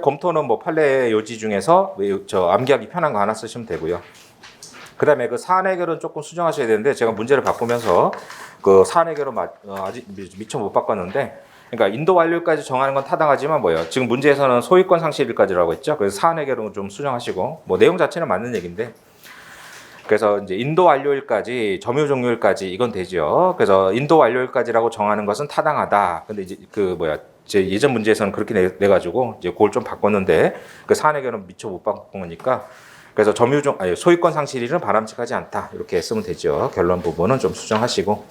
검토는 뭐 판례 요지 중에서 저 암기하기 편한 거 하나 쓰시면 되고요. 그다음에 그 사안 해결은 조금 수정하셔야 되는데 제가 문제를 바꾸면서 그 사안 해결은 아직 미처 못 바꿨는데, 그러니까 인도 완료까지 정하는 건 타당하지만 뭐예요? 지금 문제에서는 소유권 상실일까지라고 했죠. 그래서 사안 해결은 좀 수정하시고 뭐 내용 자체는 맞는 얘기인데. 그래서 이제 인도 완료일까지 점유 종료일까지 이건 되죠. 그래서 인도 완료일까지라고 정하는 것은 타당하다. 근데 이제 그 제 예전 문제에서는 그렇게 내가지고 이제 그걸 좀 바꿨는데 그 사안 해결은 미처 못 바꾼 거니까. 그래서 소유권 상실일은 바람직하지 않다. 이렇게 쓰면 되죠. 결론 부분은 좀 수정하시고.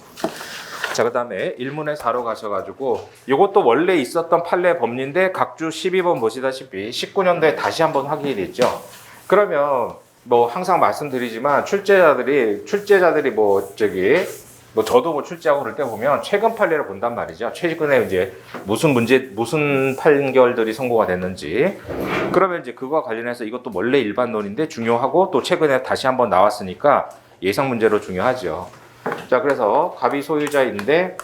자, 그다음에 1문에 4로 가셔가지고 이것도 원래 있었던 판례 법리인데 각주 12번 보시다시피 19년도에 다시 한번 확인이 됐죠. 그러면 뭐 항상 말씀드리지만 출제자들이 뭐 저도 뭐 출제하고 그럴 때 보면 최근 판례를 본단 말이죠. 최근에 이제 무슨 판결들이 선고가 됐는지. 그러면 이제 그거와 관련해서 이것도 원래 일반론인데 중요하고 또 최근에 다시 한번 나왔으니까 예상 문제로 중요하죠. 자, 그래서 갑이 소유자인데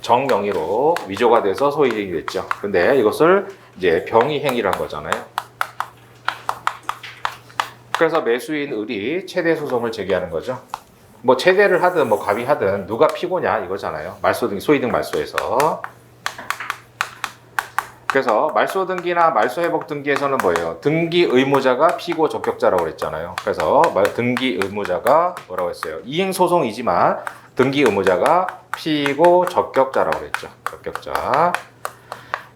정명의로 위조가 돼서 소유행위 됐죠. 근데 이것을 이제 병의행위란 거잖아요. 그래서 매수인 을이 최대 소송을 제기하는 거죠. 뭐 최대를 하든 뭐 갑이 하든 누가 피고냐 이거잖아요. 말소등기, 소이등 말소에서. 그래서 말소등기나 말소회복등기에서는 뭐예요? 등기 의무자가 피고 적격자라고 그랬잖아요. 그래서 등기 의무자가 뭐라고 했어요? 이행소송이지만 등기 의무자가 피고 적격자라고 그랬죠. 적격자.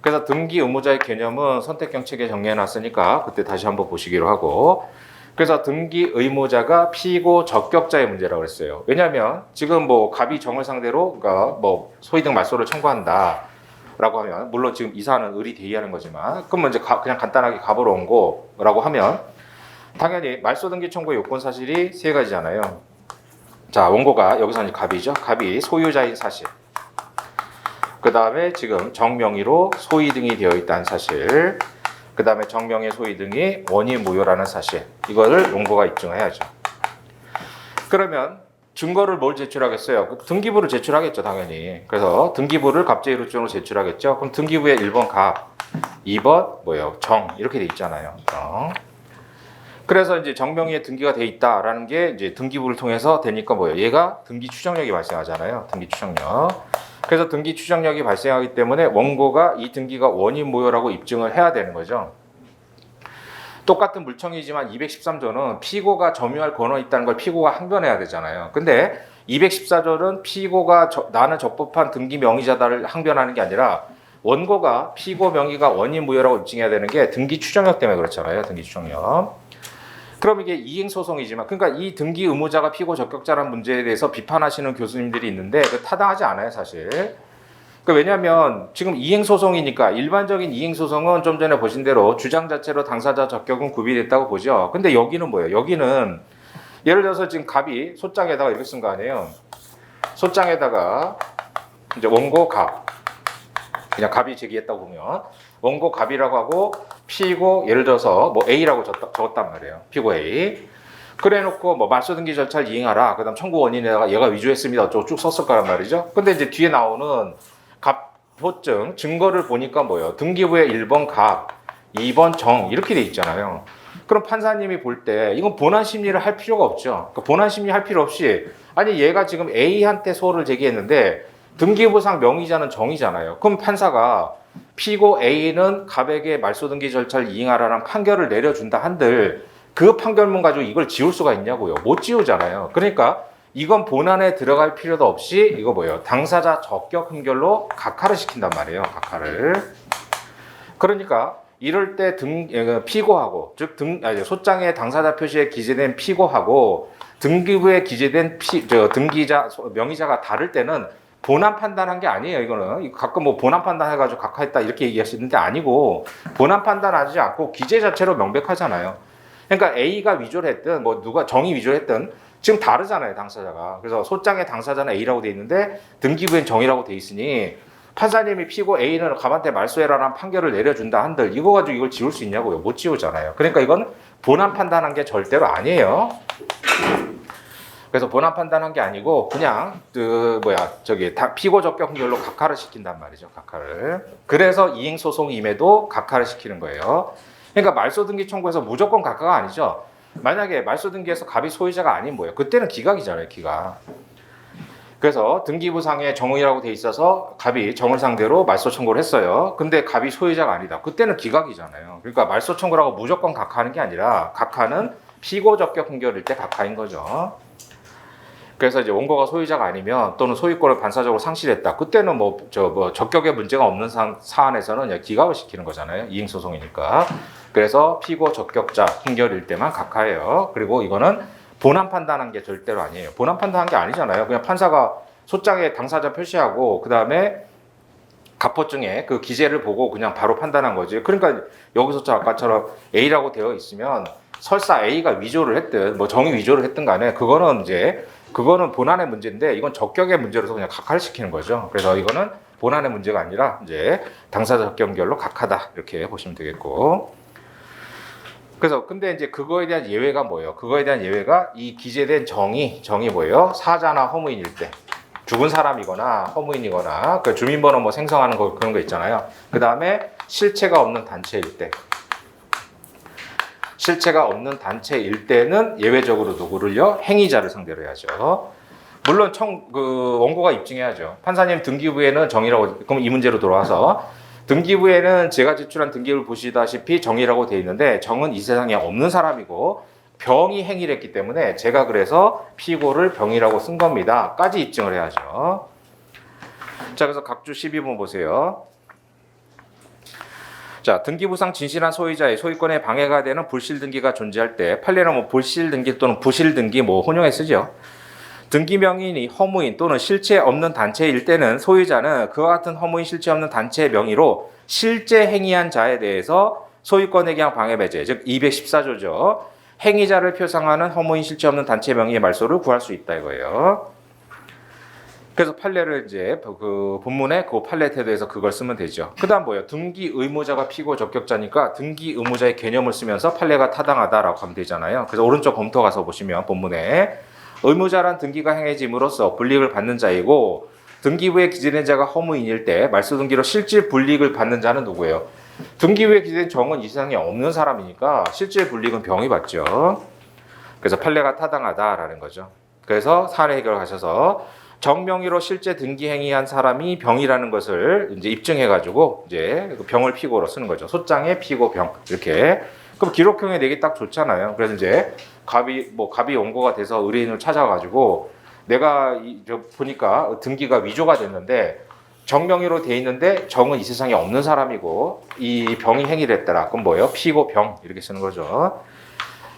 그래서 등기 의무자의 개념은 선택경책에 정리해놨으니까 그때 다시 한번 보시기로 하고. 그래서 등기 의무자가 피고 적격자의 문제라고 했어요. 왜냐하면 지금 뭐 갑이 정을 상대로 그러니까 뭐 소이등 말소를 청구한다라고 하면 물론 지금 이 사안은 을이 대의하는 거지만 그럼 이제 그냥 간단하게 갑으로 온 거라고 하면 당연히 말소 등기 청구의 요건 사실이 세 가지잖아요. 자, 원고가 여기서 이제 갑이죠. 갑이 소유자인 사실. 그 다음에 지금 정명의로 소이등이 되어 있다는 사실. 그 다음에 정명의 소이등이 원인 무효라는 사실. 이거를 원고가 입증해야죠. 그러면 증거를 뭘 제출하겠어요? 등기부를 제출하겠죠, 당연히. 그래서 등기부를 갑-제1호증으로 제출하겠죠. 그럼 등기부에 1번 갑, 2번 뭐예요? 정 이렇게 돼 있잖아요. 그래서 이제 정명의의 등기가 돼 있다라는 게 이제 등기부를 통해서 되니까 뭐예요? 얘가 등기 추정력이 발생하잖아요. 등기 추정력. 그래서 등기 추정력이 발생하기 때문에 원고가 이 등기가 원인 무효라고 입증을 해야 되는 거죠. 똑같은 물청이지만 213조는 피고가 점유할 권한이 있다는 걸 피고가 항변해야 되잖아요. 근데 214조는 피고가 나는 적법한 등기 명의자다를 항변하는 게 아니라 원고가 피고 명의가 원인 무효라고 입증해야 되는 게 등기 추정력 때문에 그렇잖아요. 등기 추정력. 그럼 이게 이행소송이지만, 그러니까 이 등기 의무자가 피고 적격자라는 문제에 대해서 비판하시는 교수님들이 있는데 그 타당하지 않아요, 사실. 그러니까 왜냐하면 지금 이행소송이니까 일반적인 이행소송은 좀 전에 보신 대로 주장 자체로 당사자 적격은 구비됐다고 보죠. 근데 여기는 뭐예요? 여기는 예를 들어서 지금 갑이 소장에다가 이렇게 쓴 거 아니에요. 소장에다가 이제 원고 갑, 그냥 갑이 제기했다고 보면 원고 갑이라고 하고 피고 예를 들어서 뭐 A라고 적었단 말이에요. 피고 A. 그래놓고 뭐 말소등기 절차를 이행하라. 그다음 청구 원인에다가 얘가 위조했습니다. 어쩌고 쭉 썼을 거란 말이죠. 근데 이제 뒤에 나오는 갑호증 증거를 보니까 뭐예요? 등기부에 1번 갑, 2번 정 이렇게 돼 있잖아요. 그럼 판사님이 볼 때 이건 본안 심리를 할 필요가 없죠. 그러니까 본안 심리 할 필요 없이 아니 얘가 지금 A한테 소를 제기했는데 등기부상 명의자는 정이잖아요. 그럼 판사가 피고 A는 갑에게 말소등기 절차를 이행하라는 판결을 내려준다 한들 그 판결문 가지고 이걸 지울 수가 있냐고요. 못 지우잖아요. 그러니까 이건 본안에 들어갈 필요도 없이 이거 뭐예요? 당사자 적격 판결로 각하를 시킨단 말이에요. 각하를. 그러니까 이럴 때 피고하고 즉 소장의 당사자 표시에 기재된 피고하고 등기부에 기재된 등기자 명의자가 다를 때는 본안 판단한 게 아니에요. 이거는 가끔 뭐 본안 판단해가지고 각하했다 이렇게 얘기하시는데 아니고 본안 판단하지 않고 기재 자체로 명백하잖아요. 그러니까 A가 위조를 했든 뭐 누가 정이 위조를 했든 지금 다르잖아요. 당사자가. 그래서 소장의 당사자는 A라고 돼 있는데 등기부엔 정이라고 돼 있으니 판사님이 피고 A는 갑한테 말소해라라는 판결을 내려준다 한들 이거 가지고 이걸 지울 수 있냐고요. 못 지우잖아요. 그러니까 이건 본안 판단한 게 절대로 아니에요. 그래서 본안 판단한 게 아니고 그냥 피고 적격 판결로 각하를 시킨단 말이죠. 각하를. 그래서 이행 소송임에도 각하를 시키는 거예요. 그러니까 말소등기 청구해서 무조건 각하가 아니죠. 만약에 말소등기에서 갑이 소유자가 아닌 뭐예요? 그때는 기각이잖아요. 기각. 그래서 등기부상에 정의라고 돼 있어서 갑이 정을 상대로 말소 청구를 했어요. 근데 갑이 소유자가 아니다. 그때는 기각이잖아요. 그러니까 말소 청구라고 무조건 각하하는 게 아니라 각하는 피고 적격 판결일 때 각하인 거죠. 그래서 이제 원고가 소유자가 아니면 또는 소유권을 반사적으로 상실했다. 그때는 적격에 문제가 없는 사안에서는 기각을 시키는 거잖아요. 이행소송이니까. 그래서 피고 적격자 판결일 때만 각하예요. 그리고 이거는 본안 판단한 게 절대로 아니에요. 본안 판단한 게 아니잖아요. 그냥 판사가 소장에 당사자 표시하고 그 다음에 갑포증에 그 기재를 보고 그냥 바로 판단한 거지. 그러니까 여기서 아까처럼 A라고 되어 있으면 설사 A가 위조를 했든 뭐 정의 위조를 했든 간에 그거는 본안의 문제인데 이건 적격의 문제로서 그냥 각하를 시키는 거죠. 그래서 이거는 본안의 문제가 아니라 이제 당사자 적격결로 각하다 이렇게 보시면 되겠고. 그래서 근데 이제 그거에 대한 예외가 뭐예요? 그거에 대한 예외가 이 기재된 정이 뭐예요? 사자나 허무인일 때. 죽은 사람이거나 허무인이거나 그 주민번호 뭐 생성하는 거 그런 거 있잖아요. 그 다음에 실체가 없는 단체일 때. 실체가 없는 단체일 때는 예외적으로 누구를요? 행위자를 상대로 해야죠. 물론 원고가 입증해야죠. 판사님 등기부에는 정이라고, 그럼 이 문제로 돌아와서 등기부에는 제가 제출한 등기부를 보시다시피 정이라고 돼 있는데 정은 이 세상에 없는 사람이고 병이 행위를 했기 때문에 제가 그래서 피고를 병이라고 쓴 겁니다. 까지 입증을 해야죠. 자, 그래서 각주 12번 보세요. 자, 등기부상 진실한 소유자의 소유권에 방해가 되는 불실등기가 존재할 때 판례는 뭐 불실등기 또는 부실등기 뭐 혼용해 쓰죠. 등기 명의인이 허무인 또는 실체 없는 단체일 때는 소유자는 그와 같은 허무인 실체 없는 단체의 명의로 실제 행위한 자에 대해서 소유권에 대한 방해 배제, 즉 214조죠. 행위자를 표상하는 허무인 실체 없는 단체 명의의 말소를 구할 수 있다 이거예요. 그래서 판례를 이제 그 본문에 그 판례 태도에서 그걸 쓰면 되죠. 그다음 뭐예요? 등기 의무자가 피고 적격자니까 등기 의무자의 개념을 쓰면서 판례가 타당하다라고 하면 되잖아요. 그래서 오른쪽 검토 가서 보시면 본문에 의무자란 등기가 행해짐으로써 불이익을 받는 자이고 등기부에 기재된 자가 허무인일 때 말소 등기로 실질 불이익을 받는 자는 누구예요? 등기부에 기재된 정은 이 세상에 없는 사람이니까 실질 불이익은 병이 받죠. 그래서 판례가 타당하다라는 거죠. 그래서 사례 해결하셔서 정명의로 실제 등기 행위한 사람이 병이라는 것을 이제 입증해가지고 이제 병을 피고로 쓰는 거죠. 소장의 피고 병 이렇게. 그럼 기록형에 내기 딱 좋잖아요. 그래서 이제 갑이 원고가 돼서 의뢰인을 찾아가지고 내가 보니까 등기가 위조가 됐는데 정명의로 돼 있는데 정은 이 세상에 없는 사람이고 이 병이 행위를 했더라. 그럼 뭐예요? 피고 병 이렇게 쓰는 거죠.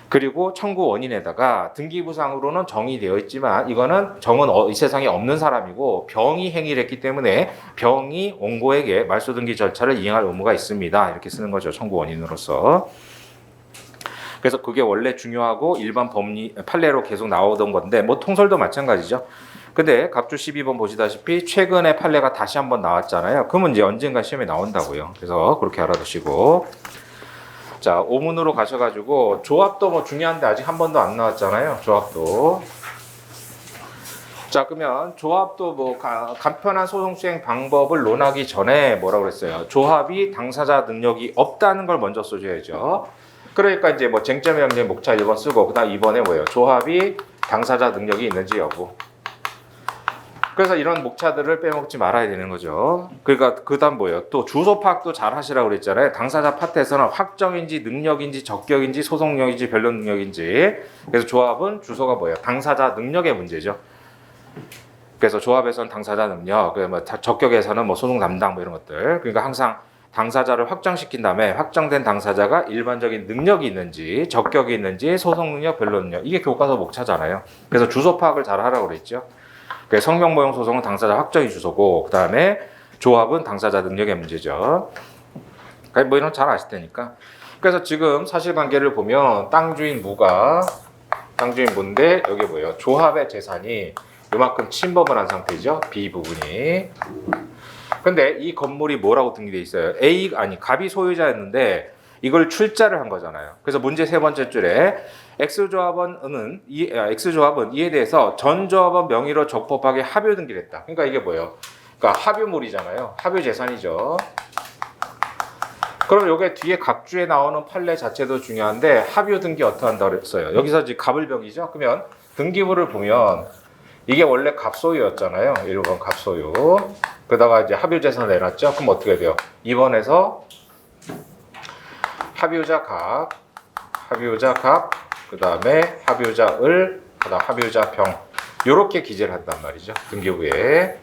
그리고 청구 원인에다가 등기부상으로는 정이 되어 있지만 이거는 정은 이 세상에 없는 사람이고 병이 행위를 했기 때문에 병이 원고에게 말소 등기 절차를 이행할 의무가 있습니다. 이렇게 쓰는 거죠. 청구 원인으로서. 그래서 그게 원래 중요하고 일반 판례로 계속 나오던 건데 뭐 통설도 마찬가지죠. 근데 각주 12번 보시다시피 최근에 판례가 다시 한번 나왔잖아요. 그러면 이제 언젠가 시험에 나온다고요. 그래서 그렇게 알아두시고. 자, 5문으로 가셔가지고 조합도 뭐 중요한데 아직 한 번도 안 나왔잖아요. 조합도. 자, 그러면 조합도 뭐 간편한 소송 수행 방법을 논하기 전에 뭐라고 그랬어요? 조합이 당사자 능력이 없다는 걸 먼저 써줘야죠. 그러니까 이제 뭐 쟁점의 명령 목차 1번 쓰고 그다음 2번에 뭐예요? 조합이 당사자 능력이 있는지 여부. 그래서 이런 목차들을 빼먹지 말아야 되는 거죠. 그러니까 그다음 뭐예요? 또 주소 파악도 잘 하시라고 그랬잖아요. 당사자 파트에서는 확정인지 능력인지 적격인지 소송력인지 변론 능력인지. 그래서 조합은 주소가 뭐예요? 당사자 능력의 문제죠. 그래서 조합에서는 당사자 능력, 뭐 적격에서는 뭐 소송 담당 뭐 이런 것들. 그러니까 항상 당사자를 확정시킨 다음에 확정된 당사자가 일반적인 능력이 있는지, 적격이 있는지, 소송 능력, 변론 능력. 이게 교과서 목차잖아요. 그래서 주소 파악을 잘 하라고 그랬죠. 성명 모형 소송은 당사자 확정이 주소고, 그 다음에 조합은 당사자 능력의 문제죠. 뭐 이런 거 잘 아실 테니까. 그래서 지금 사실관계를 보면 땅 주인 무가, 땅 주인 무인데 여기 뭐예요? 조합의 재산이 요만큼 침범을 한 상태죠. B 부분이. 근데 이 건물이 뭐라고 등기돼 있어요? 갑이 소유자였는데 이걸 출자를 한 거잖아요. 그래서 문제 세 번째 줄에 X조합은 이에 대해서 전 조합원 명의로 적법하게 합유 등기를 했다. 그러니까 이게 뭐예요? 그러니까 합유물이잖아요. 합유 재산이죠. 그럼 요게 뒤에 각주에 나오는 판례 자체도 중요한데 합유 등기 어떻게 한다고 그랬어요? 여기서 이제 갑을병이죠. 그러면 등기부를 보면 이게 원래 갑소유였잖아요. 1번 갑소유. 그러다가 이제 합유 재산 내놨죠. 그럼 어떻게 돼요? 2번에서 합유자 갑, 그 다음에 합유자 을, 그 다음 합유자 병. 요렇게 기재를 한단 말이죠. 등기부에.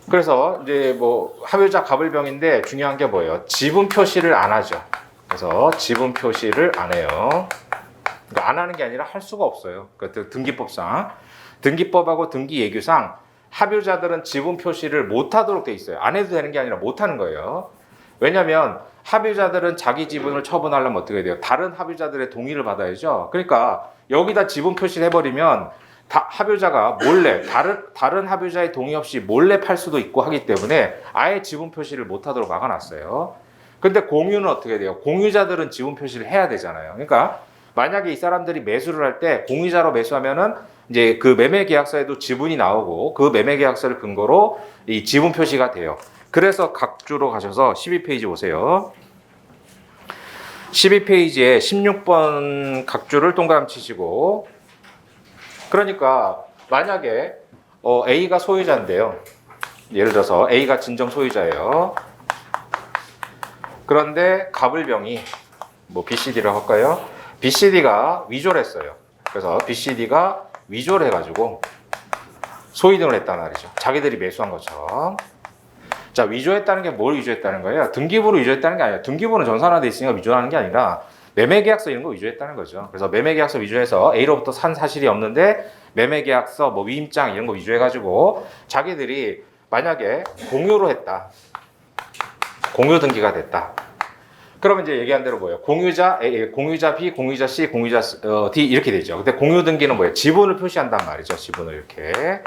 그래서 이제 뭐 합유자 갑을 병인데 중요한 게 뭐예요? 지분 표시를 안 하죠. 그래서 지분 표시를 안 해요. 그러니까 안 하는 게 아니라 할 수가 없어요. 그러니까 등기법상. 등기법하고 등기예규상 합유자들은 지분 표시를 못 하도록 돼 있어요. 안 해도 되는 게 아니라 못 하는 거예요. 왜냐하면 합유자들은 자기 지분을 처분하려면 어떻게 돼요? 다른 합유자들의 동의를 받아야죠. 그러니까 여기다 지분 표시를 해버리면 합유자가 몰래 다른 합유자의 동의 없이 몰래 팔 수도 있고 하기 때문에 아예 지분 표시를 못 하도록 막아놨어요. 근데 공유는 어떻게 돼요? 공유자들은 지분 표시를 해야 되잖아요. 그러니까 만약에 이 사람들이 매수를 할 때 공유자로 매수하면은 이제 그 매매 계약서에도 지분이 나오고 그 매매 계약서를 근거로 이 지분 표시가 돼요. 그래서 각주로 가셔서 12페이지 보세요. 12페이지에 16번 각주를 동그라미 치시고, 그러니까 만약에 A가 소유자인데요. 예를 들어서 A가 진정 소유자예요. 그런데 갑을병이 뭐 BCD라고 할까요? BCD가 위조를 했어요. 그래서 BCD가 위조를 해가지고 소이등을 했단 말이죠. 자기들이 매수한 것처럼. 자, 위조했다는 게 뭘 위조했다는 거예요? 등기부를 위조했다는 게 아니라, 등기부는 전산화돼 있으니까 위조하는 게 아니라 매매계약서 이런 거 위조했다는 거죠. 그래서 매매계약서 위조해서 A로부터 산 사실이 없는데 매매계약서 뭐 위임장 이런 거 위조해가지고 자기들이 만약에 공유로 했다. 공유 등기가 됐다. 그러면 이제 얘기한 대로 뭐예요? 공유자 A, 공유자 B, 공유자 C, 공유자 D 이렇게 되죠. 근데 공유 등기는 뭐예요? 지분을 표시한단 말이죠. 지분을 이렇게.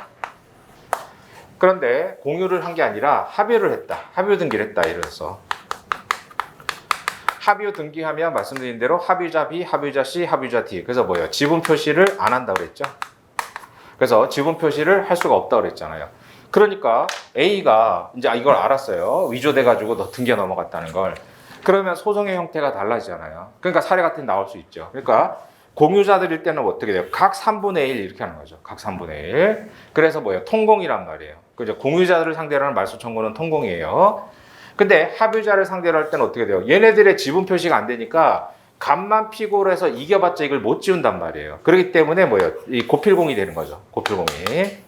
그런데 공유를 한 게 아니라 합유를 했다. 합유 등기를 했다. 이래서 합유 등기하면 말씀드린 대로 합유자 B, 합유자 C, 합유자 D. 그래서 뭐예요? 지분 표시를 안 한다고 그랬죠. 그래서 지분 표시를 할 수가 없다고 그랬잖아요. 그러니까 A가 이제 이걸 알았어요. 위조돼가지고 너 등기가 넘어갔다는 걸. 그러면 소송의 형태가 달라지잖아요. 그러니까 사례 같은 게 나올 수 있죠. 그러니까 공유자들일 때는 어떻게 돼요? 각 3분의 1 이렇게 하는 거죠. 각 3분의 1. 그래서 뭐예요? 통공이란 말이에요. 그죠? 공유자들을 상대로 하는 말소 청구는 통공이에요. 근데 합유자를 상대로 할 때는 어떻게 돼요? 얘네들의 지분 표시가 안 되니까 값만 피고로 해서 이겨봤자 이걸 못 지운단 말이에요. 그렇기 때문에 뭐예요? 이 고필공이 되는 거죠. 고필공이.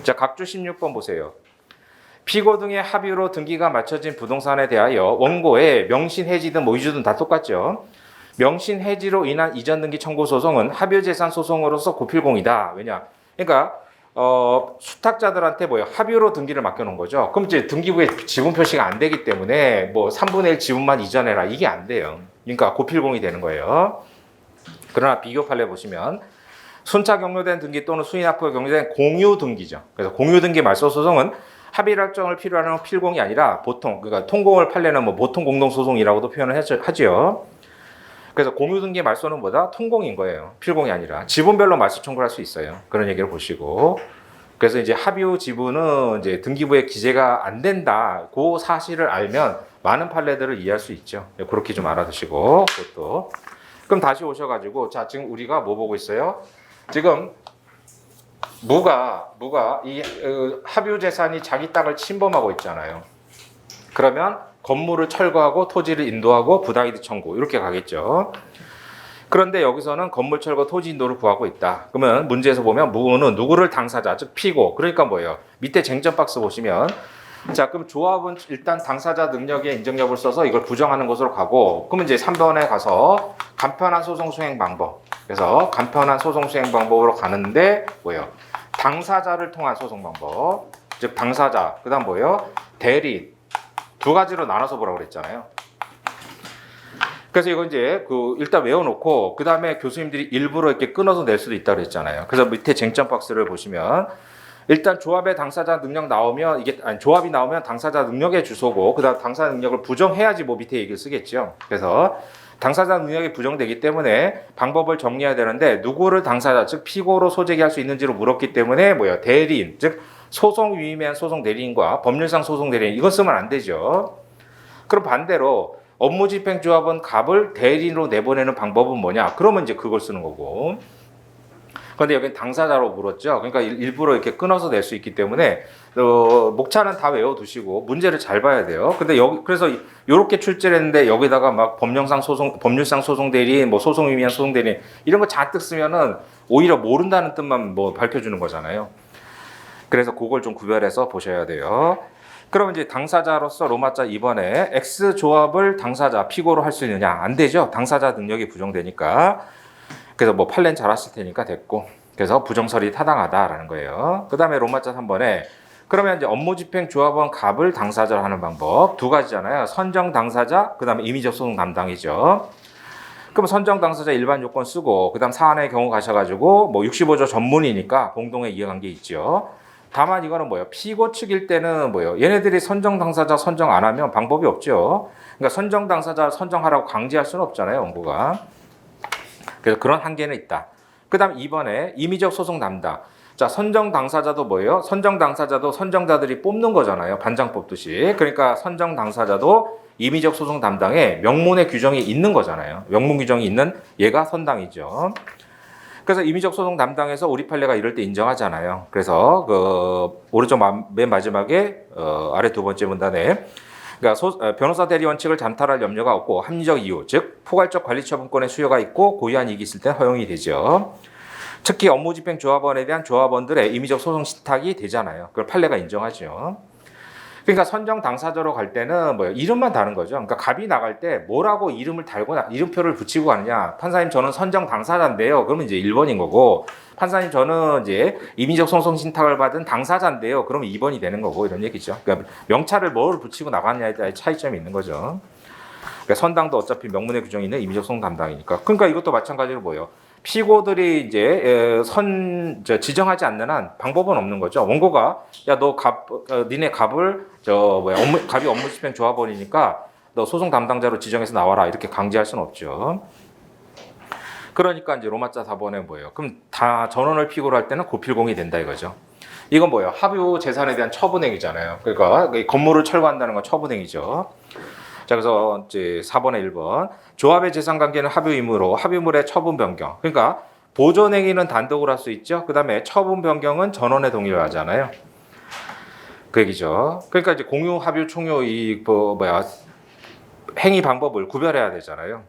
자, 각주 16번 보세요. 피고 등의 합의로 등기가 맞춰진 부동산에 대하여 원고에 명신 해지든 뭐 위조든 다 똑같죠. 명신 해지로 인한 이전 등기 청구 소송은 합유재산 소송으로서 고필공이다. 왜냐? 그러니까 수탁자들한테 뭐예요? 합유로 등기를 맡겨놓은 거죠. 그럼 이제 등기부에 지분 표시가 안 되기 때문에 뭐 3분의 1 지분만 이전해라 이게 안 돼요. 그러니까 고필공이 되는 거예요. 그러나 비교 판례 보시면 순차 격려된 등기 또는 수인 앞으로 격려된 공유 등기죠. 그래서 공유 등기 말소 소송은 합의 확정을 필요로 하는 필공이 아니라 보통 그러니까 통공을 판례는 뭐 보통 공동 소송이라고도 표현을 하지요. 그래서 공유등기 말소는 뭐다? 통공인 거예요. 필공이 아니라. 지분별로 말소 청구를 할 수 있어요. 그런 얘기를 보시고. 그래서 이제 합의후 지분은 이제 등기부에 기재가 안 된다. 그 사실을 알면 많은 판례들을 이해할 수 있죠. 그렇게 좀 알아두시고, 그것도. 그럼 다시 오셔가지고, 자, 지금 우리가 뭐 보고 있어요? 지금 무가 이 합의후 재산이 자기 땅을 침범하고 있잖아요. 그러면 건물을 철거하고 토지를 인도하고 부당이득 청구 이렇게 가겠죠. 그런데 여기서는 건물 철거 토지 인도를 구하고 있다. 그러면 문제에서 보면 무는 누구를 당사자, 즉 피고. 그러니까 뭐예요? 밑에 쟁점 박스 보시면 자, 그럼 조합은 일단 당사자 능력의 인정 여부를 써서 이걸 부정하는 것으로 가고, 그러면 이제 3번에 가서 간편한 소송 수행 방법. 그래서 간편한 소송 수행 방법으로 가는데 뭐예요? 당사자를 통한 소송 방법. 즉 당사자. 그다음 뭐예요? 대리. 두 가지로 나눠서 보라고 그랬잖아요. 그래서 이거 이제 일단 외워놓고 그 다음에 교수님들이 일부러 이렇게 끊어서 낼 수도 있다고 그랬잖아요. 그래서 밑에 쟁점 박스를 보시면 일단 조합의 당사자 능력 나오면 조합이 나오면 당사자 능력의 주소고 그다음 당사자 능력을 부정해야지 뭐 밑에 얘기를 쓰겠죠. 그래서 당사자 능력이 부정되기 때문에 방법을 정리해야 되는데 누구를 당사자 즉 피고로 소재기할 수 있는지로 물었기 때문에 뭐예요? 대리인 즉 소송 위임한 소송 대리인과 법률상 소송 대리인 이거 쓰면 안 되죠. 그럼 반대로 업무집행조합은 갑을 대리인으로 내보내는 방법은 뭐냐? 그러면 이제 그걸 쓰는 거고. 그런데 여기는 당사자로 물었죠. 그러니까 일부러 이렇게 끊어서 낼 수 있기 때문에 목차는 다 외워두시고 문제를 잘 봐야 돼요. 근데 그래서 이렇게 출제를 했는데 여기다가 막 법률상 소송 대리인, 뭐 소송 위임한 소송 대리인 이런 거 잔뜩 쓰면은 오히려 모른다는 뜻만 뭐 밝혀주는 거잖아요. 그래서 그걸 좀 구별해서 보셔야 돼요. 그럼 이제 당사자로서 로마자 2번에 X조합을 당사자, 피고로 할 수 있느냐? 안 되죠. 당사자 능력이 부정되니까. 그래서 뭐 판례는 잘 하실 테니까 됐고. 그래서 부정설이 타당하다라는 거예요. 그 다음에 로마자 3번에 그러면 이제 업무집행조합원 갑을 당사자로 하는 방법 두 가지잖아요. 선정 당사자, 그 다음에 임의적 소송 담당이죠. 그럼 선정 당사자 일반 요건 쓰고 그 다음 사안의 경우 가셔가지고 뭐 65조 전문이니까 공동의 이해관계 있죠. 다만 이거는 뭐예요? 피고 측일 때는 뭐예요? 얘네들이 선정 당사자 선정 안 하면 방법이 없죠. 그러니까 선정 당사자 선정하라고 강제할 수는 없잖아요, 원고가. 그래서 그런 한계는 있다. 그 다음 2번에 임의적 소송 담당. 자, 선정 당사자도 뭐예요? 선정 당사자도 선정자들이 뽑는 거잖아요. 반장 뽑듯이. 그러니까 선정 당사자도 임의적 소송 담당에 명문의 규정이 있는 거잖아요. 명문 규정이 있는 얘가 선당이죠. 그래서 임의적 소송 담당에서 우리 판례가 이럴 때 인정하잖아요. 그래서 오른쪽 맨 마지막에 아래 두 번째 문단에 그러니까 변호사 대리 원칙을 잠탈할 염려가 없고 합리적 이유, 즉 포괄적 관리처분권의 수요가 있고 고유한 이익이 있을 때 허용이 되죠. 특히 업무집행조합원에 대한 조합원들의 임의적 소송 신탁이 되잖아요. 그걸 판례가 인정하죠. 그러니까 선정 당사자로 갈 때는 뭐예요? 이름만 다른 거죠. 그러니까 갑이 나갈 때 뭐라고 이름을 달고 이름표를 붙이고 가느냐? 판사님 저는 선정 당사자인데요. 그러면 이제 1번인 거고, 판사님 저는 이제 임의적 소송 신탁을 받은 당사자인데요. 그러면 2번이 되는 거고 이런 얘기죠. 그러니까 명찰을 뭘 붙이고 나갔냐에 따라 차이점이 있는 거죠. 그러니까 선당도 어차피 명문의 규정이 있는 임의적 소송 담당이니까. 그러니까 이것도 마찬가지로 뭐예요? 피고들이 이제 지정하지 않는 한 방법은 없는 거죠. 원고가 야 너 니네 갑을 갑이 업무집행 조합원이니까 너 소송 담당자로 지정해서 나와라 이렇게 강제할 수는 없죠. 그러니까 이제 로마자 4번에 뭐예요? 그럼 다 전원을 피고로 할 때는 고필공이 된다 이거죠. 이건 뭐예요? 합의후 재산에 대한 처분행위잖아요. 그러니까 건물을 철거한다는 건 처분행위죠. 자, 그래서 이제 4번에 1번. 조합의 재산 관계는 합의 의무로 합의물의 처분 변경. 그러니까 보존 행위는 단독으로 할 수 있죠. 그다음에 처분 변경은 전원의 동의를 하잖아요. 그 얘기죠. 그러니까 이제 공유, 합의, 총유 행위 방법을 구별해야 되잖아요.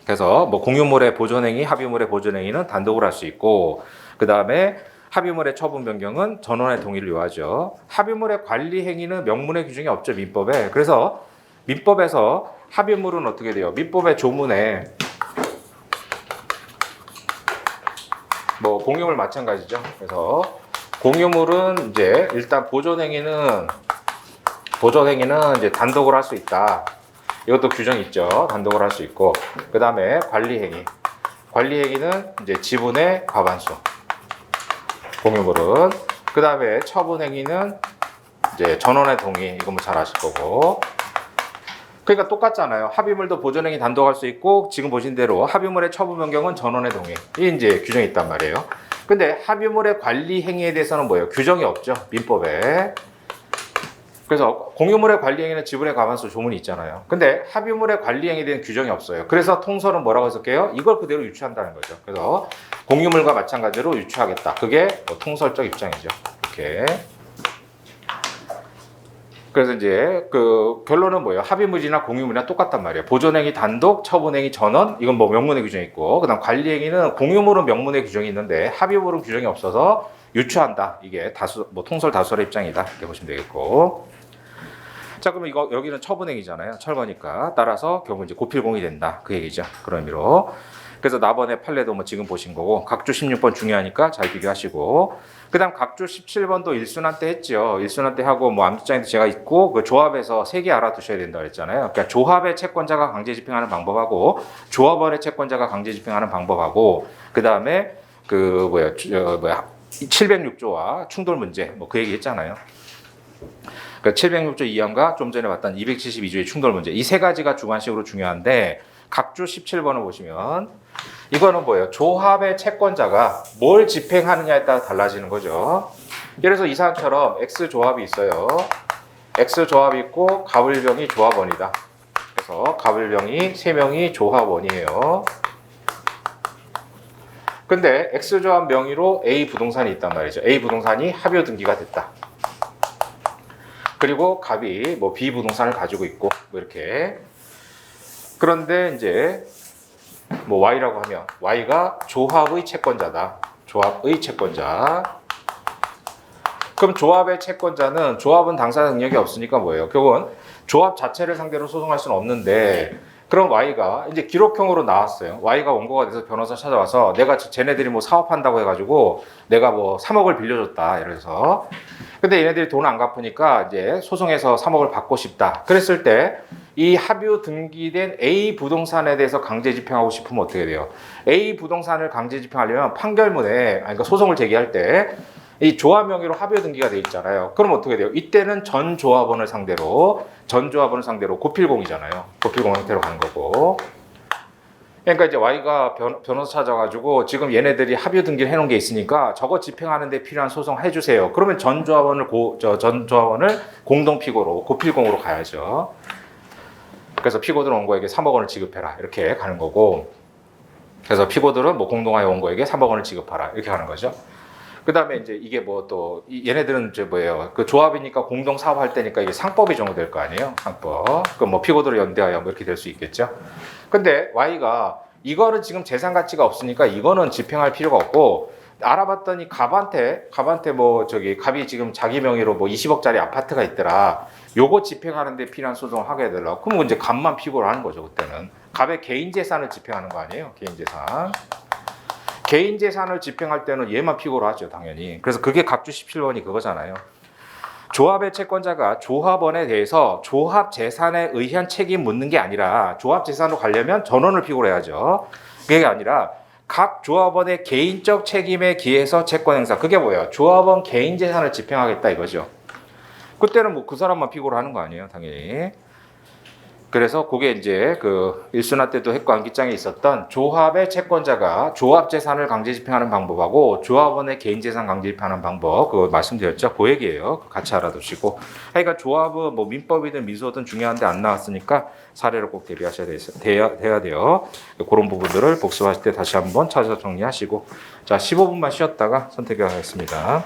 그래서 뭐 공유물의 보존 행위, 합의물의 보존 행위는 단독으로 할 수 있고 그다음에 합의물의 처분 변경은 전원의 동의를 요하죠. 합의물의 관리 행위는 명문의 규정이 없죠, 민법에. 그래서 민법에서 합의물은 어떻게 돼요? 민법의 조문에 뭐 공유물 마찬가지죠. 그래서 공유물은 이제 일단 보존 행위는 이제 단독으로 할 수 있다. 이것도 규정이 있죠. 단독으로 할 수 있고 그 다음에 관리 행위는 이제 지분의 과반수. 공유물은 그 다음에 처분 행위는 이제 전원의 동의. 이거 뭐 잘 아실 거고. 그러니까 똑같잖아요. 합의물도 보존행위 단독할 수 있고 지금 보신 대로 합의물의 처분 변경은 전원의 동의. 이 이제 규정이 있단 말이에요. 근데 합의물의 관리 행위에 대해서는 뭐예요? 규정이 없죠. 민법에. 그래서 공유물의 관리 행위는 지분의 과반수 조문이 있잖아요. 근데 합의물의 관리 행위에 대한 규정이 없어요. 그래서 통설은 뭐라고 해석해요? 이걸 그대로 유추한다는 거죠. 그래서 공유물과 마찬가지로 유추하겠다. 그게 뭐 통설적 입장이죠. 이렇게. 그래서 이제 그 결론은 뭐예요? 합의물이나 공유물이나 똑같단 말이에요. 보존행위 단독, 처분행위 전원, 이건 뭐 명문의 규정이 있고, 그다음 관리행위는 공유물은 명문의 규정이 있는데 합의물은 규정이 없어서 유추한다. 이게 다수, 뭐 통설 다수설의 입장이다. 이렇게 보시면 되겠고. 자, 그러면 이거 여기는 처분행위잖아요. 철거니까 따라서 결국 이제 고필공이 된다. 그 얘기죠. 그런 의미로. 그래서 나번에 판례도 뭐 지금 보신 거고, 각주 16번 중요하니까 잘 비교하시고. 그다음 각주 17번도 일순환 때 했죠. 일순환 때 하고 뭐 암기장에도 제가 있고 그 조합에서 3개 알아두셔야 된다 그랬잖아요. 그러니까 조합의 채권자가 강제 집행하는 방법하고 조합원의 채권자가 강제 집행하는 방법하고 그다음에 그 706조와 충돌 문제 뭐 그 얘기 했잖아요. 그러니까 706조 2항과 좀 전에 봤던 272조의 충돌 문제 이 세 가지가 주관식으로 중요한데 각주 17번을 보시면 이거는 뭐예요? 조합의 채권자가 뭘 집행하느냐에 따라 달라지는 거죠. 예를 들어서 이 사람처럼 X조합이 있어요. X조합이 있고 가불병이 조합원이다. 그래서 가불병이 3명이 조합원이에요. 근데 X조합 명의로 A 부동산이 있단 말이죠. A 부동산이 합의호 등기가 됐다. 그리고 갑이 뭐 B 부동산을 가지고 있고 뭐 이렇게. 그런데 이제 뭐 Y라고 하면 Y가 조합의 채권자다. 조합의 채권자. 그럼 조합의 채권자는 조합은 당사 능력이 없으니까 뭐예요? 결국은 조합 자체를 상대로 소송할 수는 없는데 그럼 Y가 이제 기록형으로 나왔어요. Y가 원고가 돼서 변호사 찾아와서 내가 쟤네들이 뭐 사업한다고 해가지고 내가 뭐 3억을 빌려줬다. 이래서 근데 얘네들이 돈 안 갚으니까 이제 소송해서 3억을 받고 싶다. 그랬을 때 이 합의후 등기된 A 부동산에 대해서 강제 집행하고 싶으면 어떻게 돼요? A 부동산을 강제 집행하려면 판결문에 그러니까 소송을 제기할 때 이 조합 명의로 합의후 등기가 돼 있잖아요. 그럼 어떻게 돼요? 이때는 전 조합원을 상대로 고필공이잖아요. 고필공 형태로 가는 거고. 그러니까 이제 Y가 변호사 찾아가지고 지금 얘네들이 합의후 등기를 해놓은 게 있으니까 저거 집행하는 데 필요한 소송 해주세요. 그러면 전 조합원을 공동 피고로 고필공으로 가야죠. 그래서 피고들 원고에게 3억 원을 지급해라 이렇게 가는 거고. 그래서 피고들은 뭐 공동하여 원고에게 3억 원을 지급하라 이렇게 가는 거죠. 그 다음에 이제 이게 뭐 또 얘네들은 이제 뭐예요? 그 조합이니까 공동 사업할 때니까 이게 상법이 적용될 거 아니에요? 상법. 그럼 뭐 피고들을 연대하여 뭐 이렇게 될 수 있겠죠. 근데 Y가 이거는 지금 재산 가치가 없으니까 이거는 집행할 필요가 없고 알아봤더니 갑한테 뭐 갑이 지금 자기 명의로 뭐 20억짜리 아파트가 있더라. 요거 집행하는 데 필요한 소송을 하게 해달라고. 그럼 이제 갑만 피고를 하는 거죠. 그때는 갑의 개인 재산을 집행하는 거 아니에요? 개인 재산. 개인 재산을 집행할 때는 얘만 피고로 하죠, 당연히. 그래서 그게 각주 17번이 그거잖아요. 조합의 채권자가 조합원에 대해서 조합 재산에 의한 책임 묻는 게 아니라 조합 재산으로 가려면 전원을 피고로 해야죠. 그게 아니라 각 조합원의 개인적 책임에 기해서 채권 행사. 그게 뭐예요? 조합원 개인 재산을 집행하겠다 이거죠. 그때는 뭐 그 사람만 피고로 하는 거 아니에요, 당연히. 그래서 그게 이제 그 일순환 때도 했고 암기장에 있었던 조합의 채권자가 조합 재산을 강제 집행하는 방법하고 조합원의 개인 재산 강제 집행하는 방법 그거 말씀드렸죠. 그 얘기예요. 같이 알아두시고. 그러니까 조합은 뭐 민법이든 민소든 중요한데 안 나왔으니까 사례를 꼭 대비하셔야 돼야 돼요. 그런 부분들을 복습하실 때 다시 한번 찾아서 정리하시고 자 15분만 쉬었다가 선택하겠습니다.